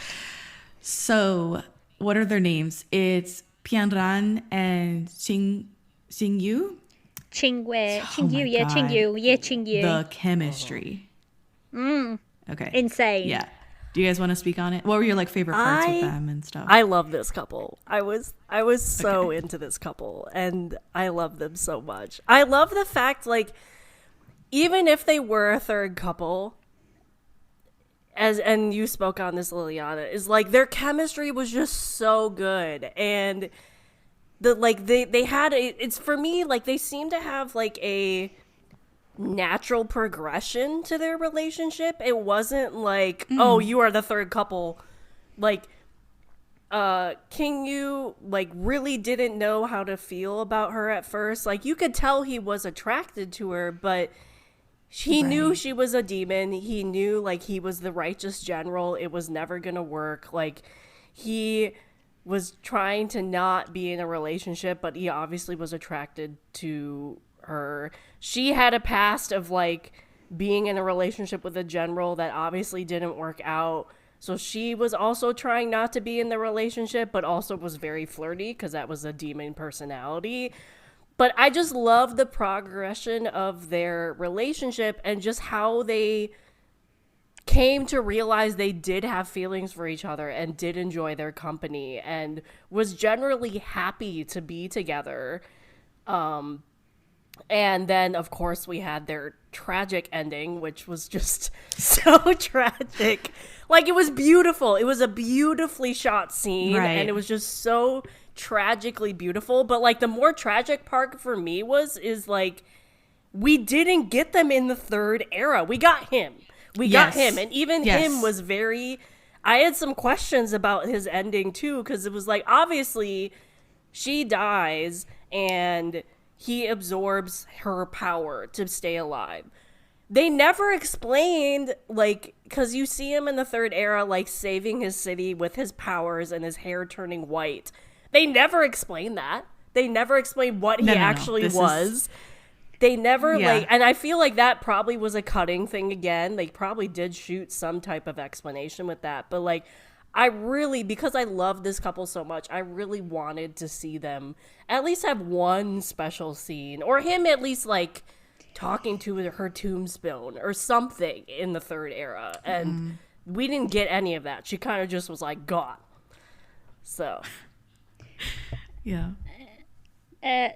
So what are their names? It's Pianran and Xingyu. Qingyu. The chemistry. Okay. Insane. Yeah. Do you guys want to speak on it? What were your like favorite parts with them and stuff? I love this couple. I was so into this couple, and I love them so much. I love the fact, like, even if they were a third couple, and you spoke on this, Liliana, is like their chemistry was just so good, and they had it's for me, like, they seem to have like a natural progression to their relationship. It wasn't like, oh, you are the third couple. Like, Qingyu like really didn't know how to feel about her at first. Like, you could tell he was attracted to her, but he knew she was a demon. He knew like he was the righteous general. It was never gonna work. Like, he was trying to not be in a relationship, but he obviously was attracted to her. She had a past of like being in a relationship with a general that obviously didn't work out, so she was also trying not to be in the relationship, but also was very flirty because that was a demon personality. But I just love the progression of their relationship and just how they came to realize they did have feelings for each other and did enjoy their company and was generally happy to be together. And then, of course, we had their tragic ending, which was just so tragic. Like, it was beautiful. It was a beautifully shot scene, and it was just so tragically beautiful. But, like, the more tragic part for me is, like, we didn't get them in the third era. We got him. Got him. And even him was very... I had some questions about his ending, too, because it was like, obviously, she dies, and... he absorbs her power to stay alive. They never explained, like, because you see him in the third era, like, saving his city with his powers and his hair turning white. They never explained that. They never explained what he actually was. They never, like, and I feel like that probably was a cutting thing again. They probably did shoot some type of explanation with that. But, like, I really, because I love this couple so much, I really wanted to see them at least have one special scene, or him at least, like, talking to her tombstone or something in the third era. And we didn't get any of that. She kind of just was, like, gone. So. Yeah.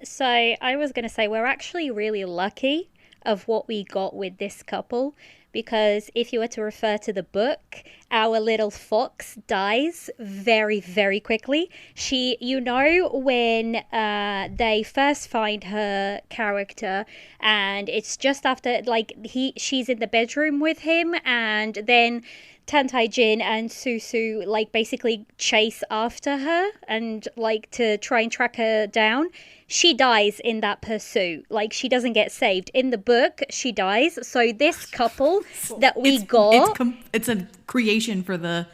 So I was going to say, we're actually really lucky of what we got with this couple, because if you were to refer to the book, our little fox dies very, very quickly. She, you know, when they first find her character, and it's just after, like, she's in the bedroom with him, and then Tantai Jin and Susu, like, basically chase after her and, like, to try and track her down. She dies in that pursuit. Like, she doesn't get saved. In the book, she dies. So this couple that we got... It's a creation for the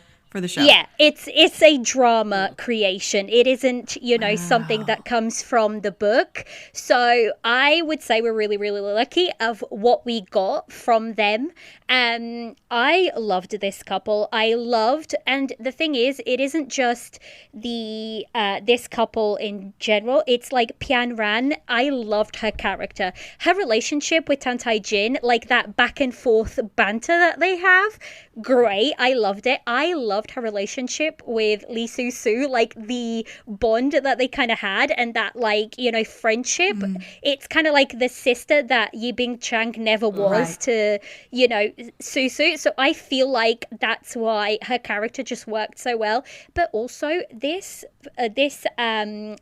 show. Yeah, it's a drama creation. It isn't, you know, something that comes from the book. So I would say we're really, really lucky of what we got from them. I loved this couple. And the thing is, it isn't just this couple in general. It's like Pian Ran. I loved her character. Her relationship with Tantai Jin, like that back and forth banter that they have, great. I loved it. I loved her relationship with Lee Su, like the bond that they kind of had, and that, like, you know, friendship. It's kind of like the sister that Yi Bing Chang never was to, you know, Susu. So I feel like that's why her character just worked so well. But also this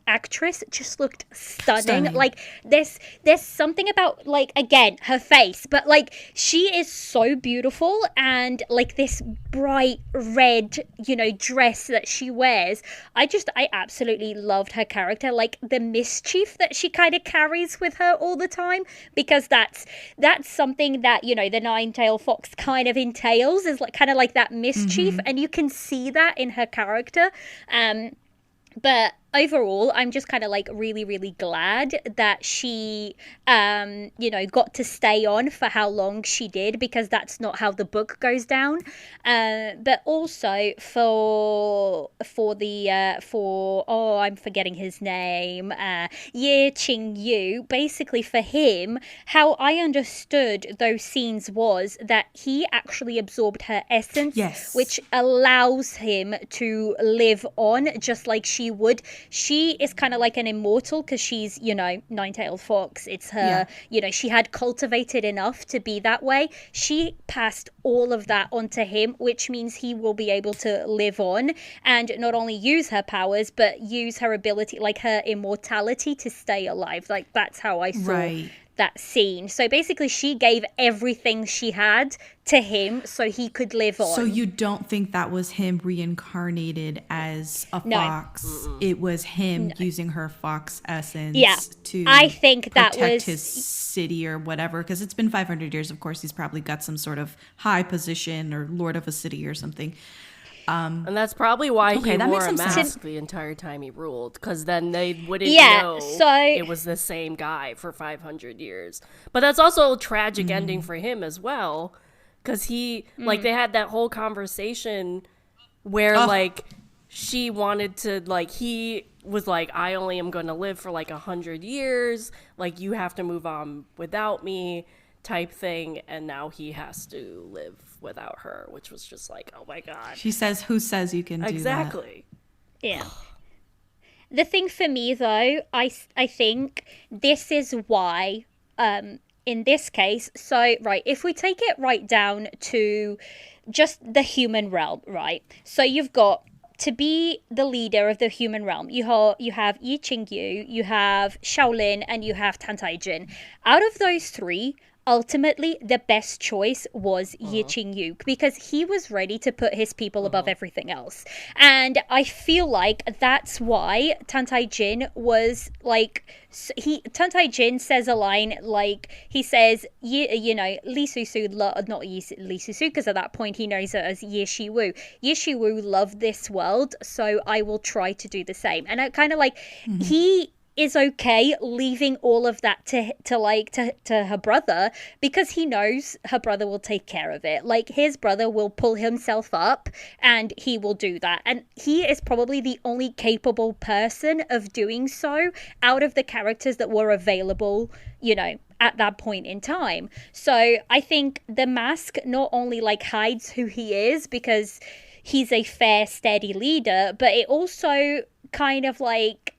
actress just looked stunning. Like there's something about, like, again, her face, but like she is so beautiful, and like this bright red, you know, dress that she wears. I absolutely loved her character, like the mischief that she kind of carries with her all the time, because that's something that, you know, the Nine-Tailed Fox kind of entails, is like kind of like that mischief, and you can see that in her character. But overall, I'm just kind of like really, really glad that she, you know, got to stay on for how long she did, because that's not how the book goes down. But also for I'm forgetting his name, Ye Qing Yu. Basically, for him, how I understood those scenes was that he actually absorbed her essence, which allows him to live on just like she would. She is kind of like an immortal because she's, you know, Nine-Tailed Fox. It's her, you know, she had cultivated enough to be that way. She passed all of that onto him, which means he will be able to live on and not only use her powers, but use her ability, like her immortality, to stay alive. Like, that's how I saw that scene. So basically she gave everything she had to him so he could live on. So you don't think that was him reincarnated as a fox? It was him using her fox essence to I think that protect his city or whatever, because it's been 500 years. Of course, he's probably got some sort of high position or lord of a city or something. And that's probably why he wore a mask the entire time he ruled, because then they wouldn't know it was the same guy for 500 years. But that's also a tragic ending for him as well, because he, like, they had that whole conversation where, like, she wanted to, like, he was like, I only am going to live for, like, 100 years. Like, you have to move on without me type thing. And now he has to live without her, which was just like, oh my god. She says, who says you can do that? Exactly. Yeah. The thing for me, though, I think this is why in this case. So, right, if we take it right down to just the human realm, right? So you've got, to be the leader of the human realm, you have Yi Qingyu, you have Shaolin, and you have Tan Taijin. Out of those three, ultimately, the best choice was Yi Qingyu, because he was ready to put his people above everything else. And I feel like that's why Tan Taijin was like, Tan Taijin says a line, like, he says, Li Susu, not Li Susu, because at that point he knows her as Ye Shiwu. Ye Shiwu loved this world, so I will try to do the same. And I kind of like, he is okay leaving all of that to her brother, because he knows her brother will take care of it. Like, his brother will pull himself up and he will do that, and he is probably the only capable person of doing so out of the characters that were available, at that point in time. So I think the mask not only like hides who he is because he's a fair, steady leader, but it also kind of like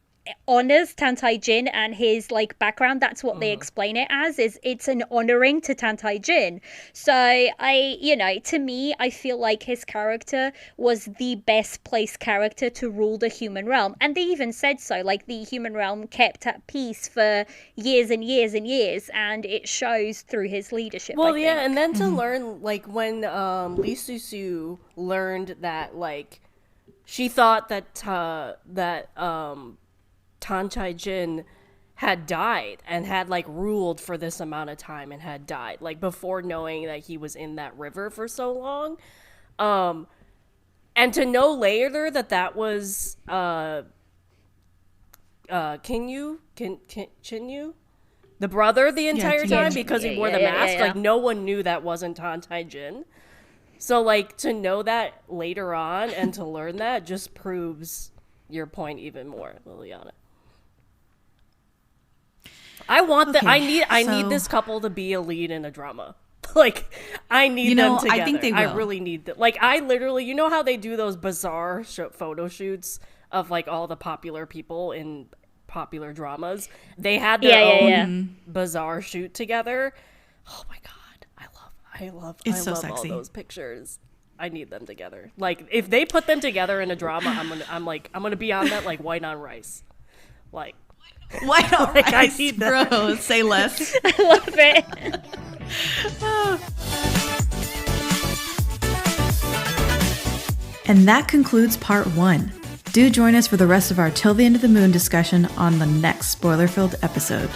honors Tan Taijin and his like background. That's what they explain it as, is it's an honoring to Tan Taijin. So to me, I feel like his character was the best placed character to rule the human realm. And they even said so, like, the human realm kept at peace for years and years and years, and it shows through his leadership. Well, yeah, and then to learn, like, when Li Susu learned that, like, she thought that Tan Taijin had died and had like ruled for this amount of time and had died, like, before knowing that he was in that river for so long, and to know later that was Chinyu, the brother, the entire time, because he wore the mask. Like, no one knew that wasn't Tan Taijin. So, like, to know that later on and to learn that just proves your point even more, Liliana. I want that. I need this couple to be a lead in a drama. Like, I need them together. I think they will. I really need that. Like, I literally, how how they do those bizarre photo shoots of like all the popular people in popular dramas? They had their own bizarre shoot together. Oh my god, I love all those pictures. I need them together. Like, if they put them together in a drama, I'm gonna be on that like white on rice. Like, white on rice, I need bro. Say less. I love it. And that concludes part 1. Do join us for the rest of our Till the End of the Moon discussion on the next spoiler-filled episode.